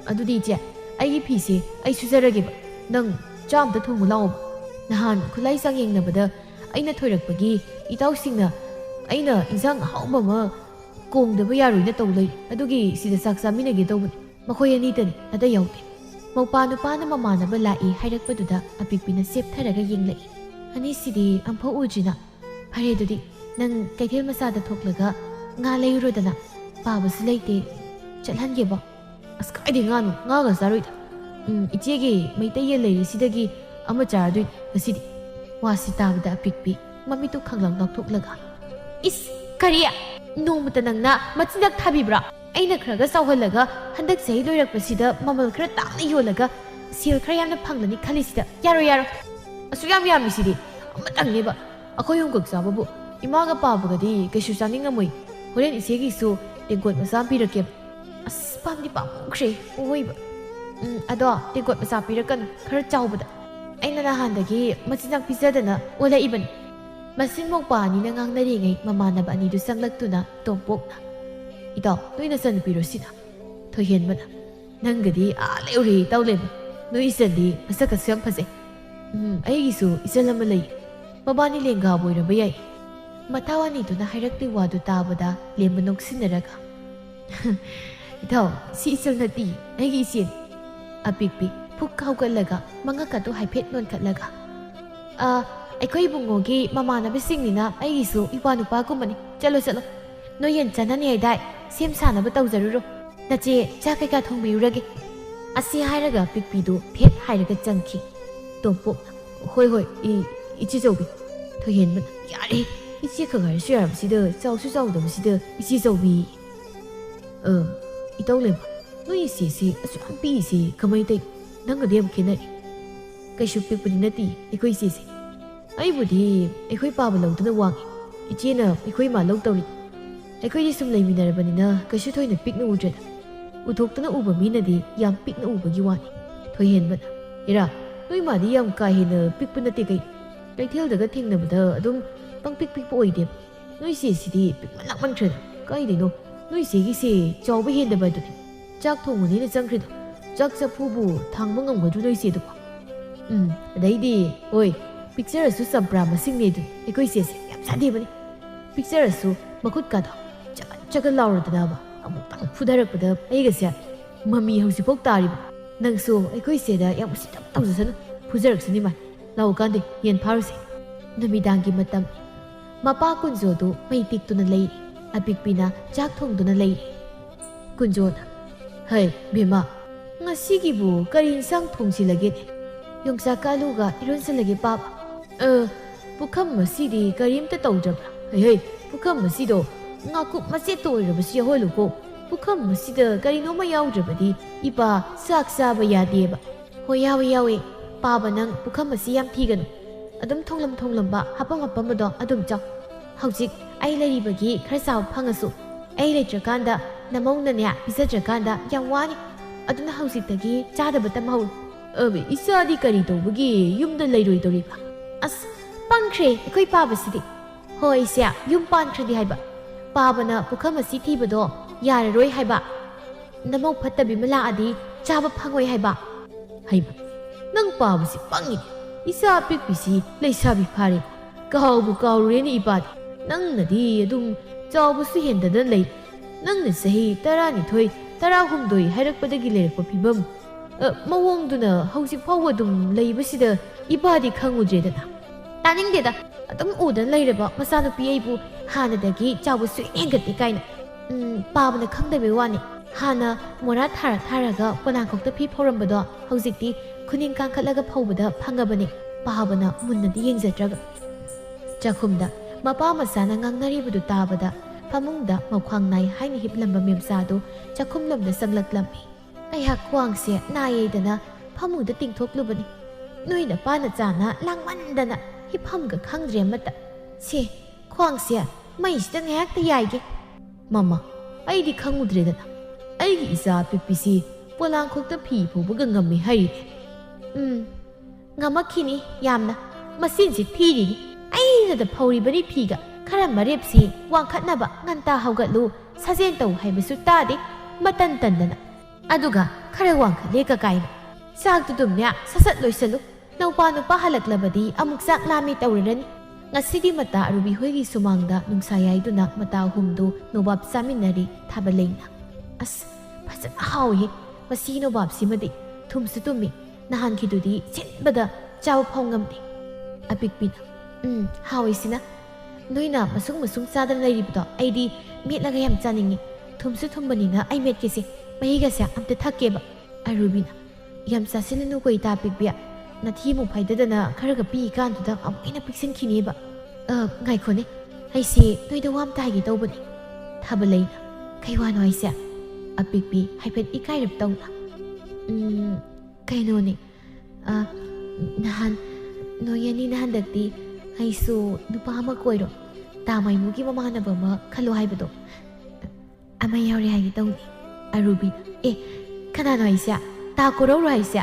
[SPEAKER 1] ꯑꯗꯨꯗꯤ ꯏꯆꯦ ꯑꯩꯒꯤ ꯐꯤꯁꯦ ꯑꯩ ꯁꯨꯖꯔꯒꯦꯕ, ꯅꯪ ꯆꯥꯛ ꯑꯝꯇ ꯊꯣꯡꯕ ꯂꯥꯛꯑꯣꯕ꯫ ꯅꯍꯥꯟ ꯈꯨꯠꯂꯥꯏ ꯆꯥꯡ ꯌꯦꯡꯅꯕꯗ ꯑꯩꯅ ꯊꯣꯏꯔꯛꯄꯒꯤ ꯏꯇꯥꯎꯁꯤꯡꯅ ꯑꯩꯅ ꯏꯟꯁꯥꯡ ꯑꯍꯥꯎꯕ ꯑꯃ ꯀꯣꯡꯗꯕ ꯌꯥꯔꯣꯏꯅ ꯇꯧ ꯂꯩ, ꯑꯗꯨꯒꯤ ꯁꯤꯗ ꯆꯥꯛ ꯆꯥꯃꯤꯟꯅꯒꯦ ꯇꯧꯕꯅꯤ, ꯃꯈꯣꯏ ꯑꯅꯤꯇꯅꯤ, ꯑꯇꯩ ꯌꯥꯎꯗꯦ꯫ ꯃꯧꯄꯥ ꯅꯨꯄꯥꯅ ꯃꯃꯥꯟꯅꯕ ꯂꯥꯛꯏ ꯍꯥꯏꯔꯛꯄꯗꯨꯗ ꯑꯄꯤꯛꯄꯤꯅ ꯆꯦꯞꯊꯔꯒ ꯌꯦꯡꯂꯛꯏ꯫ ꯑꯅꯤꯁꯤꯗꯤ ꯑꯝꯐꯥꯎ ꯎꯗ꯭ꯔꯤꯅ? ꯐꯔꯦ ꯑꯗꯨꯗꯤ ꯅꯪ ꯀꯩꯊꯦꯜ ꯃꯆꯥꯗ ꯊꯣꯛꯂꯒ ꯉꯥ ꯂꯩꯔꯨꯔꯣꯗꯅ, ꯄꯥꯕꯁꯨ ꯂꯩꯇꯦ, ꯆꯠꯍꯟꯒꯦꯕꯣ꯫ ꯑꯁ ꯀꯥꯏꯗꯩ ꯉꯥꯅꯣ, ꯉꯥꯒ ꯆꯥꯔꯣꯏꯗ꯫ ꯏꯆꯦꯒꯤ ꯃꯩꯇꯩ ꯌꯦꯟ ꯂꯩꯔꯤꯁꯤꯗꯒꯤ ꯑꯃ ꯆꯥꯔꯗꯣꯏꯅꯤ ꯉꯁꯤꯗꯤ꯫ ꯋꯥꯁꯤ ꯇꯥꯕꯗ ꯑꯄꯤꯛꯄꯤ ꯃꯃꯤꯠꯇꯨ ꯈꯪꯂꯥꯎ ꯂꯥꯎꯊꯣꯛꯂꯒ ꯏꯁ ꯀꯔꯤ ꯅꯣꯡꯃꯇ ꯅꯪꯅ ꯃꯆꯤꯟꯖꯥꯛ ꯊꯥꯕꯤꯕ꯭ꯔꯥ? ꯑꯩꯅ ꯈꯔꯒ ꯆꯥꯎꯍꯜꯂꯒ ꯍꯟꯗꯛ ꯆꯍꯤ ꯂꯣꯏꯔꯛꯄꯁꯤꯗ ꯃꯃꯜ ꯈꯔ ꯇꯥꯡꯅ ꯌꯣꯜꯂꯒ ꯁꯦꯜ ꯈꯔ ꯌꯥꯝꯅ ꯐꯪꯂꯅꯤ ꯈꯜꯂꯤꯁꯤꯗ ꯌꯥꯔꯣꯏ, ꯑꯁꯨꯛ ꯌꯥꯝꯃꯤꯁꯤꯗꯤ ꯑꯃꯇꯪꯅꯦꯕ, ꯑꯩꯈꯣꯏ ꯍꯨꯝꯈꯛ ꯆꯥꯕꯕꯨ ꯏꯃꯥꯒ ꯄꯥꯕꯒꯗꯤ ꯀꯩꯁꯨ ꯆꯥꯅꯤꯡꯉꯝꯃꯣꯏ, ꯍꯣꯔꯦꯟ ꯏꯆꯦꯒꯤꯁꯨ ꯇꯦꯡꯀꯣꯠ ꯃꯆꯥ ꯄꯤꯔꯛꯀꯦꯕ꯫ ꯑꯁ ꯄꯥꯝꯗꯤ ꯄꯥꯝꯃꯨꯈ꯭ꯔꯦ ꯑꯋꯣꯏꯕ꯫ ꯑꯗꯣ ꯇꯦꯡꯀꯣꯠ ꯃꯆꯥ ꯄꯤꯔꯛꯀꯅꯨ, ꯈꯔ ꯆꯥꯎꯕꯗ, ꯑꯩꯅ ꯅꯍꯥꯟꯗꯒꯤ ꯃꯆꯤꯟꯖꯥꯛ ꯄꯤꯖꯗꯅ ꯑꯣꯜꯂꯛꯏꯕꯅꯤ꯫ ꯃꯁꯤꯡ ꯃꯧꯄꯥ ꯑꯅꯤꯅ ꯉꯥꯡꯅꯔꯤꯉꯩ ꯃꯃꯥꯟꯅꯕ ꯑꯅꯤꯗꯨ ꯆꯪꯂꯛꯇꯨꯅ ꯇꯣꯝꯄꯣꯛꯅ ꯏꯇꯥꯎ ꯅꯣꯏ ꯅꯆꯟꯅꯨꯄꯤꯔꯣ ꯁꯤꯅ? ꯊꯣꯏꯍꯦꯟꯕꯅ ꯅꯪꯒꯗꯤ ꯂꯩꯍꯧꯔꯦ ꯏꯇꯥꯎꯂꯦꯝꯕ, ꯅꯣꯏ ꯏꯆꯟꯗꯤ ꯃꯁꯛꯀꯁꯨ ꯌꯥꯝ ꯐꯖꯩ꯫ ꯑꯩꯒꯤꯁꯨ ꯏꯆꯟ ꯑꯃ ꯂꯩ, ꯃꯕꯥꯅꯤ ꯂꯦꯡꯒꯥꯕꯨ ꯑꯣꯏꯔꯝꯕ ꯌꯥꯏ꯫ ꯃꯊꯥ ꯑꯅꯤꯗꯨꯅ ꯍꯥꯏꯔꯛꯂꯤ ꯋꯥꯗꯨ ꯇꯥꯕꯗ ꯂꯦꯝꯕ ꯅꯣꯛꯁꯤꯟꯅꯔꯒ ꯏꯇꯥꯎ ꯁꯤ ꯏꯆꯜ ꯅꯠꯇꯦ, ꯑꯩꯒꯤ ꯏꯆꯦꯅꯤ꯫ ꯑꯄꯤꯛꯄꯤ ꯐꯨꯛ ꯍꯧꯒꯠꯂꯒ ꯃꯉꯛꯀꯗꯨ ꯍꯥꯏꯐꯦꯠ ꯅꯣꯟꯈꯠꯂꯒ ꯑꯩꯈꯣꯏ ꯏꯕꯨꯡꯉꯣꯒꯤ ꯃꯃꯥꯟꯅꯕꯁꯤꯡꯅꯤꯅ ꯑꯩꯒꯤꯁꯨ ꯏꯄꯥ ꯅꯨꯄꯥꯒꯨꯝꯕꯅꯤ, ꯆꯠꯂꯣ ꯅꯣꯏ ꯌꯦꯟ ꯆꯥꯅꯅꯤ ꯍꯥꯏꯗꯥꯏ, ꯁꯦꯝ ꯁꯥꯅꯕ ꯇꯧꯖꯔꯨꯔꯣ, ꯅꯆꯦ ꯆꯥꯛ ꯀꯩꯀꯥ ꯊꯣꯡꯕꯤꯔꯨꯔꯒꯦ꯫ ꯑꯁꯤ ꯍꯥꯏꯔꯒ ꯑꯄꯤꯛꯄꯤꯗꯨ ꯐꯦꯠ ꯍꯥꯏꯔꯒ ꯆꯪꯈꯤ꯫ ꯇꯣꯝꯄꯣꯛꯅ ꯍꯣꯏ ꯏꯆꯦꯆꯧꯕꯤ꯫ ꯊꯣꯏꯍꯦꯟꯕꯅ ꯌꯥꯔꯦ, ꯏꯆꯦ ꯈꯛ ꯍꯥꯏꯔꯁꯨ ꯌꯥꯔꯕꯁꯤꯗ, ꯆꯥꯎꯁꯨ ꯆꯥꯎꯗꯕꯁꯤꯗ ꯏꯆꯦꯆꯧꯕꯤ꯫ ꯏꯇꯧꯂꯦꯝꯕ, ꯅꯣꯏ ꯏꯆꯦꯁꯤ ꯑꯁꯨꯛ ꯌꯥꯝ ꯄꯤꯛꯏꯁꯤ ꯀꯃꯥꯏ ꯇꯧꯏ? ꯅꯪꯒꯗꯤ ꯌꯥꯝ ꯈꯦꯠꯅꯔꯤ꯫ ꯀꯩꯁꯨ ꯄꯤꯛꯄꯗꯤ ꯅꯠꯇꯦ ꯑꯩꯈꯣꯏ ꯏꯆꯦꯁꯤ, ꯑꯩꯕꯨꯗꯤ ꯑꯩꯈꯣꯏ ꯄꯥꯕ ꯂꯧꯗꯨꯅ ꯋꯥꯡꯉꯤ, ꯏꯆꯦꯅ ꯑꯩꯈꯣꯏ ꯏꯃꯥ ꯂꯧ ꯇꯧꯔꯤ꯫ ꯑꯩꯈꯣꯏꯗꯤ ꯁꯨꯝ ꯂꯩꯃꯤꯟꯅꯔꯕꯅꯤꯅ ꯀꯩꯁꯨ ꯊꯣꯏꯅ ꯄꯤꯛꯅ ꯎꯗ꯭ꯔꯦꯗ, उथोक्तन उब मीनदी याम पिकन उबगी वानी थोयहेनबना इरा नोई मादी याम का हेन पिकप नते कई कैथेलदगा थेंगनबदा अदुम पंग पिक पिक ओइदे नोई से सिदी पिकमन लाकमन थ्रेद काइदिनो नोई सेगी से चावब हेनदबा दुनि चाक थोंगनीना चंख्रिदो चाक चफुबु थांगब ngamगदु नोई सेदो अदैदी ओइ पिक्चर असु चंप्रा मसिंगने दु एकोइ सेसे याम सादेबनी पिक्चर असु मखुत कादो चकन चकन लाउरदनाबा अमुक्तंग फुदरकपदा अइगसे मम्मी हौसिफोक तारिबा नंगसो एकोइ सेदा याम उसितम तौजसनु फुजरकसनि मा लाउ कांदे येन फारुसे नमिदांगी मतम मपा कुंजोदो मई तिक्तुना लई अपिकपिना चाक थोंगदुना लई कुंजोना है बेमा ngasigibu kari insang thongsilagene ꯌꯣꯡꯆꯥꯛ ꯀꯥꯂꯨꯒ ꯏꯔꯣꯟꯁꯜꯂꯒꯦ ꯄꯥꯕ ꯄꯨꯈꯝ ꯑꯁꯤꯗꯤ ꯀꯔꯤꯝꯇ ꯇꯧꯗ꯭ꯔꯕ꯭ꯔꯥ ꯍꯩ ꯄꯨꯈꯝ ꯑꯁꯤꯗꯣ ꯉꯥꯀꯨꯞ ꯃꯆꯦꯠꯇ ꯑꯣꯏꯔꯕꯁꯨ ꯌꯥꯎꯍꯜꯂꯨꯀꯣ ꯄꯨꯈꯝ ꯑꯁꯤꯗ ꯀꯔꯤꯅꯣꯃ ꯌꯥꯎꯗ꯭ꯔꯕꯗꯤ ꯏꯄꯥ ꯆꯥꯛ ꯆꯥꯕ ꯌꯥꯗꯦꯕ ꯍꯣꯏ ꯌꯥꯎꯋꯦ ꯄꯥꯕ ꯅꯪ ꯄꯨꯈꯝ ꯑꯁꯤ ꯌꯥꯝ ꯊꯤꯒꯅꯨ ꯑꯗꯨꯝ ꯊꯣꯡꯂꯝꯕ ꯍꯥꯄꯝꯕꯗꯣ ꯑꯗꯨꯝ ꯆꯥꯎ ꯍꯧꯖꯤꯛ ꯑꯩ ꯂꯩꯔꯤꯕꯒꯤ ꯈꯔ ꯆꯥꯕ ꯐꯪꯉꯁꯨ ꯑꯩ ꯂꯩꯇ꯭ꯔꯀꯥꯟꯗ ꯅꯃꯧꯅꯅꯦ ꯄꯤꯖꯗ꯭ꯔꯀꯥꯟꯗ ꯌꯥꯝ ꯋꯥꯅꯤ ꯑꯗꯨꯅ ꯍꯧꯖꯤꯛꯇꯒꯤ ꯆꯥꯗꯕ ꯇꯝꯍꯧꯔꯣ ꯏꯆꯥꯗꯤ ꯀꯔꯤ ꯇꯧꯕꯒꯤ ꯌꯨꯝꯗ ꯂꯩꯔꯣꯏꯗꯧꯔꯤꯕ ꯑꯁ ꯄꯪꯈ꯭ꯔꯦ ꯑꯩꯈꯣꯏ ꯄꯥꯕꯁꯤꯗꯤ ꯍꯣꯏ ꯏꯆꯦ ꯌꯨꯝ ꯄꯥꯟꯈ꯭ꯔꯗꯤ ꯍꯥꯏꯕ ꯄꯥꯕꯅ ꯄꯨꯈꯝ ꯑꯁꯤ ꯊꯤꯕꯗꯣ ꯌꯥꯔꯔꯣই ꯍꯥꯏꯕ ꯅꯃꯧ ꯐꯠꯇꯕꯤ ꯑꯃ ꯂꯥꯛꯑꯗꯤ ꯆꯥꯕ ꯐꯪꯉꯣꯏ ꯍꯥꯏꯕ ꯍꯩꯕ ꯅꯪ ꯄꯥꯕꯁꯤ ꯄꯪꯉꯤꯅꯦ ꯏꯆꯥ ꯄꯤꯛꯄꯤꯁꯤ ꯂꯩꯁꯥꯕꯤ ꯐꯥꯔꯦ ꯀꯥꯎꯕꯨ ꯀꯥꯎꯔꯨꯔꯦꯅꯦ ꯏꯄꯥꯗꯤ ꯅꯪꯅꯗꯤ ꯑꯗꯨꯝ ꯆꯥꯎꯕꯁꯨ ꯍꯦꯟꯗꯗꯅ ꯂꯩ ꯅꯪꯅ ꯆꯍꯤ 12 13 ꯍꯥꯏꯔꯛꯄꯗꯒꯤ ꯂꯩꯔꯛꯄ ꯐꯤꯕꯝ ꯃꯑꯣꯡꯗꯨꯅ ꯍꯧꯖꯤꯛ ꯐꯥꯎꯕ ꯑꯗꯨം ꯂꯩꯕꯁꯤꯗ ꯏꯄꯥꯗꯤ ꯈꯪꯉꯨꯗ꯭ꯔꯦꯗꯅ ꯇꯥꯅꯤꯡꯗꯦꯗ ꯑꯗꯨꯝ ꯎꯗꯅ ꯂꯩꯔꯕ ꯃꯆꯥꯅꯨꯄꯤ ꯑꯩꯕꯨ ꯍꯥꯟꯅꯗꯒꯤ ꯆꯥꯎꯕꯁꯨ ꯍꯦꯟꯒꯠꯇꯦ ꯀꯥꯏꯅ ꯄꯥꯕꯅ ꯈꯪꯗꯕꯩ ꯋꯥꯅꯤ ꯍꯥꯟꯅ ꯃꯣꯔꯥ ꯊꯥꯔꯒ ꯄꯣꯂꯥꯡꯈꯣꯛꯇ ꯐꯤ ꯐꯧꯔꯝꯕꯗꯣ ꯍꯧꯖꯤꯛꯇꯤ ꯈꯨꯅꯤꯡ ꯀꯥꯡꯈꯠꯂꯒ ꯐꯧꯕꯗ ꯐꯪꯉꯕꯅꯤ ꯄꯥꯕꯅ ꯃꯨꯟꯅꯗꯤ ꯌꯦꯡꯖꯗ꯭ꯔꯒ ꯆꯥꯛꯈꯨꯝꯗ ꯃꯄꯥ ꯃꯆꯥꯅ ꯉꯥꯡꯅꯔꯤꯕꯗꯨ ꯇꯥꯕꯗ ꯐꯃꯨꯡꯗ ꯃꯈ꯭ꯋꯥꯡ ꯅꯥꯏ ꯍꯥꯏꯅ ꯍꯤꯞꯂꯝꯕ ꯃꯦꯝꯆꯥꯗꯨ ꯆꯥꯛꯈꯨꯝꯂꯣꯝꯗ ꯆꯪꯂꯛꯂꯝꯃꯤ ꯑꯩꯍꯥꯛ ꯈ꯭ꯋꯥꯡꯁꯦ ꯅꯥꯏꯌꯦꯗꯅ ꯐꯃꯨꯡꯗ ꯇꯤꯡꯊꯣꯛꯂꯨꯕꯅꯤ ꯅꯣꯏ ꯅꯄꯥꯅ ꯆꯥꯅ ꯂꯥꯡꯃꯟꯗꯅ ꯍꯤꯞꯐꯝꯒ ꯈꯪꯗ꯭ꯔꯦ ꯑꯃꯠꯇ ꯁꯦ ꯈ꯭ꯋꯥꯡꯁꯦ ꯃꯩꯁꯤꯗ ꯉꯥꯏꯍꯥꯛꯇ ꯌꯥꯏꯒꯦ ꯃꯃꯥ ꯑꯩꯗꯤ ꯈꯪꯉꯨꯗ꯭ꯔꯦꯗꯅ ꯑꯩꯒꯤ ꯏꯆꯥ ꯄꯤꯛꯄꯤꯁꯤ ꯄꯣꯂꯥꯡꯈꯣꯛꯇ ꯐꯤ ꯐꯧꯕꯒ ꯉꯝꯃꯤ ꯍꯥꯏꯔꯤꯅꯦ ꯉꯝꯃꯛꯈꯤꯅꯤ ꯌꯥꯝꯅ ꯃꯆꯤꯟꯁꯤ ꯊꯤꯔꯤꯅꯤ ꯑꯩꯅꯗ ꯐꯧꯔꯤꯕꯅꯤ ꯐꯤꯒ ꯈꯔ ꯃꯔꯦꯞꯁꯤ ꯋꯥꯡꯈꯠꯅꯕ ꯉꯟꯇꯥ ꯍꯧꯒꯠꯂꯨ ꯁꯥꯖꯦꯟ ꯇꯧ ꯍꯥꯏꯕꯁꯨ ꯇꯥꯗꯦ ꯃꯇꯟ ꯇꯟꯗꯅ ꯑꯗꯨꯒ ꯈꯔ ꯋꯥꯡꯈꯠꯂꯦ ꯀꯀꯥꯏꯅ ꯆꯥꯛꯇꯨꯗꯨꯝꯅꯦ ꯁꯠ ꯂꯣꯏꯁꯜꯂꯨ ꯅꯨꯄꯥ ꯍꯜꯂꯛꯂꯕꯗꯤ ꯑꯃꯨꯛ ꯆꯥꯛ ꯂꯥꯝꯃꯤ ꯇꯧꯔꯔꯅꯤ ꯉꯁꯤꯗꯤ ꯃꯇꯥ ꯑꯔꯨꯕꯤ ꯍꯣꯏꯒꯤ ꯁꯨꯃꯥꯡꯗ ꯅꯨꯡꯁꯥ ꯌꯥꯏꯗꯨꯅ ꯃꯇꯥ ꯑꯍꯨꯝꯗꯨ ꯅꯣꯕꯥꯞ ꯆꯥꯃꯤꯟꯅꯔꯤ ꯊꯥꯕꯂꯩꯅ ꯑꯁ ꯐꯖꯅ ꯍꯥꯎꯏ ꯃꯁꯤ ꯅꯣꯕꯥꯞꯁꯤꯃꯗꯤ ꯊꯨꯝꯁꯨ ꯇꯨꯝꯃꯤ ꯅꯍꯥꯟꯒꯤꯗꯨꯗꯤ ꯁꯤꯟꯕꯗ ꯆꯥꯕ ꯐꯥꯎ ꯉꯝꯗꯦ ꯑꯄꯤꯛꯄꯤꯅ ꯍꯥꯎꯏꯁꯤꯅ ꯅꯣꯏꯅ ꯃꯁꯨꯡ ꯆꯥꯗꯅ ꯂꯩꯔꯤꯕꯗꯣ ꯑꯩꯗꯤ ꯃꯦꯠꯂꯒ ꯌꯥꯝ ꯆꯥꯅꯤꯡꯉꯤ ꯊꯨꯝꯁꯨ ꯊꯨꯝꯕꯅꯤꯅ ꯑꯩ ꯃꯦꯠꯀꯦꯁꯦ ꯃꯍꯤꯒꯁꯦ ꯑꯝꯇ ꯊꯛꯀꯦꯕ ꯑꯔꯨꯕꯤꯅ ꯌꯥꯝ ꯆꯥꯁꯤꯜꯂꯅꯨꯀꯣ ꯏꯇꯥ ꯄꯤꯛꯄꯤ ꯅꯊꯤꯃꯨꯛ ꯐꯥꯏꯗꯗꯅ ꯈꯔꯒ ꯄꯤꯀꯥꯟꯗꯨꯗ ꯑꯃꯨꯛ ꯍꯦꯟꯅ ꯄꯤꯛꯁꯤꯟꯈꯤꯅꯦꯕ ꯉꯥꯏꯈꯣꯅꯦ ꯑꯩꯁꯦ ꯅꯣꯏꯗ ꯋꯥ ꯑꯝꯇ ꯍꯥꯏꯒꯦ ꯇꯧꯕꯅꯦ ꯊꯥꯕꯂꯩꯅ ꯀꯩ ꯋꯥꯅꯣ ꯍꯥꯏꯁꯦ ꯑꯄꯤꯛꯄꯤ ꯍꯥꯏꯐꯦꯠ ꯏꯀꯥꯏꯔꯞ ꯇꯧꯅ ꯀꯩꯅꯣꯅꯦ ꯅꯍꯥꯟ ꯅꯣꯏ ꯑꯅꯤꯅ ꯍꯟꯗꯛꯇꯤ ꯑꯩꯁꯨ ꯅꯨꯄꯥ ꯑꯃ ꯀꯣꯏꯔꯣ ꯇꯥꯃꯥꯏꯃꯨꯒꯤ ꯃꯃꯥꯟꯅꯕ ꯑꯃ ꯈꯜꯂꯣ ꯍꯥꯏꯕꯗꯣ ꯑꯃ ꯌꯥꯎꯔꯦ ꯍꯥꯏꯒꯦ ꯇꯧꯅꯤ ꯑꯔꯨꯕꯤꯅ ꯀꯅꯥꯅꯣ ꯍꯥꯏꯁꯦ ꯇꯥ ꯀꯣꯔꯧꯔꯣ ꯍꯥꯏꯁꯦ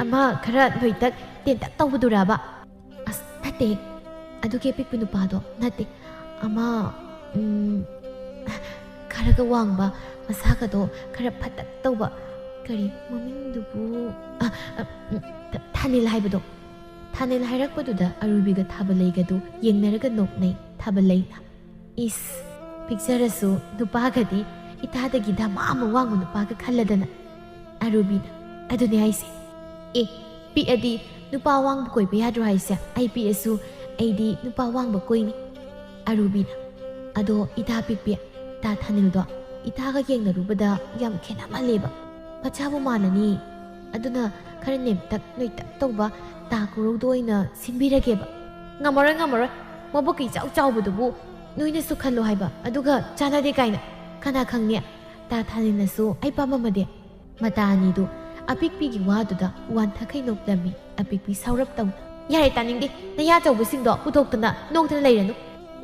[SPEAKER 1] ꯑꯃ ꯈꯔ ꯅꯣꯏꯇꯛ ꯇꯦꯟꯇꯛ ꯇꯧꯕꯗꯨꯔꯕ ꯑꯁ ꯅꯠꯇꯦ ꯑꯗꯨꯒꯤ ꯑꯄꯤꯛꯄ ꯅꯨꯄꯥꯗꯣ ꯅꯠꯇꯦ ꯑꯃ ꯈꯔꯒ ꯋꯥꯡꯕ ꯃꯁꯥꯒꯗꯣ ꯈꯔ ꯐꯠꯇꯛ ꯇꯧꯕ ꯀꯔꯤ ꯃꯃꯤꯡꯗꯨꯕꯨ ꯊꯥꯅꯤꯜ ꯍꯥꯏꯕꯗꯣ ꯊꯥꯅꯤꯜ ꯍꯥꯏꯔꯛꯄꯗꯨꯗ ꯑꯔꯨꯕꯤꯒ ꯊꯥꯕꯂꯩꯒꯗꯨ ꯌꯦꯡꯅꯔꯒ ꯅꯣꯛꯅꯩ ꯊꯥꯕꯂꯩꯅ ꯏꯁ ꯄꯤꯛꯆꯔꯁꯨ ꯅꯨꯄꯥꯒꯗꯤ ꯏꯇꯥꯗꯒꯤ ꯙꯃꯥ ꯑꯃ ꯋꯥꯡꯕ ꯅꯨꯄꯥꯒ ꯈꯜꯂꯗꯅ ꯑꯔꯨꯕꯤꯅ ꯑꯗꯨꯅꯦ ꯍꯥꯏꯁꯦ ꯄꯤꯛꯑꯗꯤ ꯅꯨꯄꯥ ꯋꯥꯡꯕ ꯀꯣꯏꯕ ꯌꯥꯗ꯭ꯔꯣ ꯍꯥꯏꯁꯦ ꯑꯩ ꯄꯤꯛꯑꯁꯨ ꯑꯩꯗꯤ ꯅꯨꯄꯥ ꯋꯥꯡꯕ ꯀꯣꯏꯅꯤ ꯑꯔꯨꯕꯤꯅ ꯑꯗꯣ ꯏꯇꯥ ꯄꯤꯛꯄꯤ ꯇꯥ ꯊꯥꯅꯤꯜꯗꯣ ꯏꯇꯥꯒ ꯌꯦꯡꯅꯔꯨꯕꯗ ꯌꯥꯝ ꯈꯦꯠꯅꯃꯜꯂꯦꯕ ꯃꯆꯥꯕꯨ ꯃꯥꯜꯂꯅꯤ ꯑꯗꯨꯅ ꯈꯔ ꯅꯦꯝꯇꯛ ꯅꯣꯏꯇꯛ ꯇꯧꯕ ꯇꯥ ꯀꯣꯔꯧꯗꯣ ꯑꯣꯏꯅ ꯁꯤꯟꯕꯤꯔꯒꯦꯕ ꯉꯝꯃꯔꯣꯏ ꯃꯕꯨꯛꯀ ꯏꯆꯥꯎ ꯆꯥꯎꯕꯗꯨꯕꯨ ꯅꯣꯏꯅꯁꯨ ꯈꯜꯂꯣ ꯍꯥꯏꯕ ꯑꯗꯨꯒ ꯆꯥꯟꯅꯗꯦ ꯀꯥꯏꯅ ꯀꯅꯥ ꯈꯪꯅꯤ ꯇꯥ ꯊꯥꯅꯤꯜꯅꯁꯨ ꯑꯩ ꯄꯥꯝꯃꯝꯃꯗꯤ ꯃꯇꯥ ꯑꯅꯤꯗꯨ ꯑꯄꯤꯛꯄꯤꯒꯤ ꯋꯥꯗꯨꯗ ꯋꯥꯟꯊꯈꯩ ꯅꯣꯛꯂꯝꯃꯤ ꯑꯄꯤꯛꯄꯤ ꯁꯥꯎꯔꯞ ꯇꯧꯅ ꯌꯥꯔꯦ ꯇꯥꯅꯤꯡꯗꯦ ꯅꯌꯥ ꯆꯧꯕꯁꯤꯡꯗꯣ ꯄꯨꯊꯣꯛꯇꯅ ꯅꯣꯛꯇꯅ ꯂꯩꯔꯅꯨ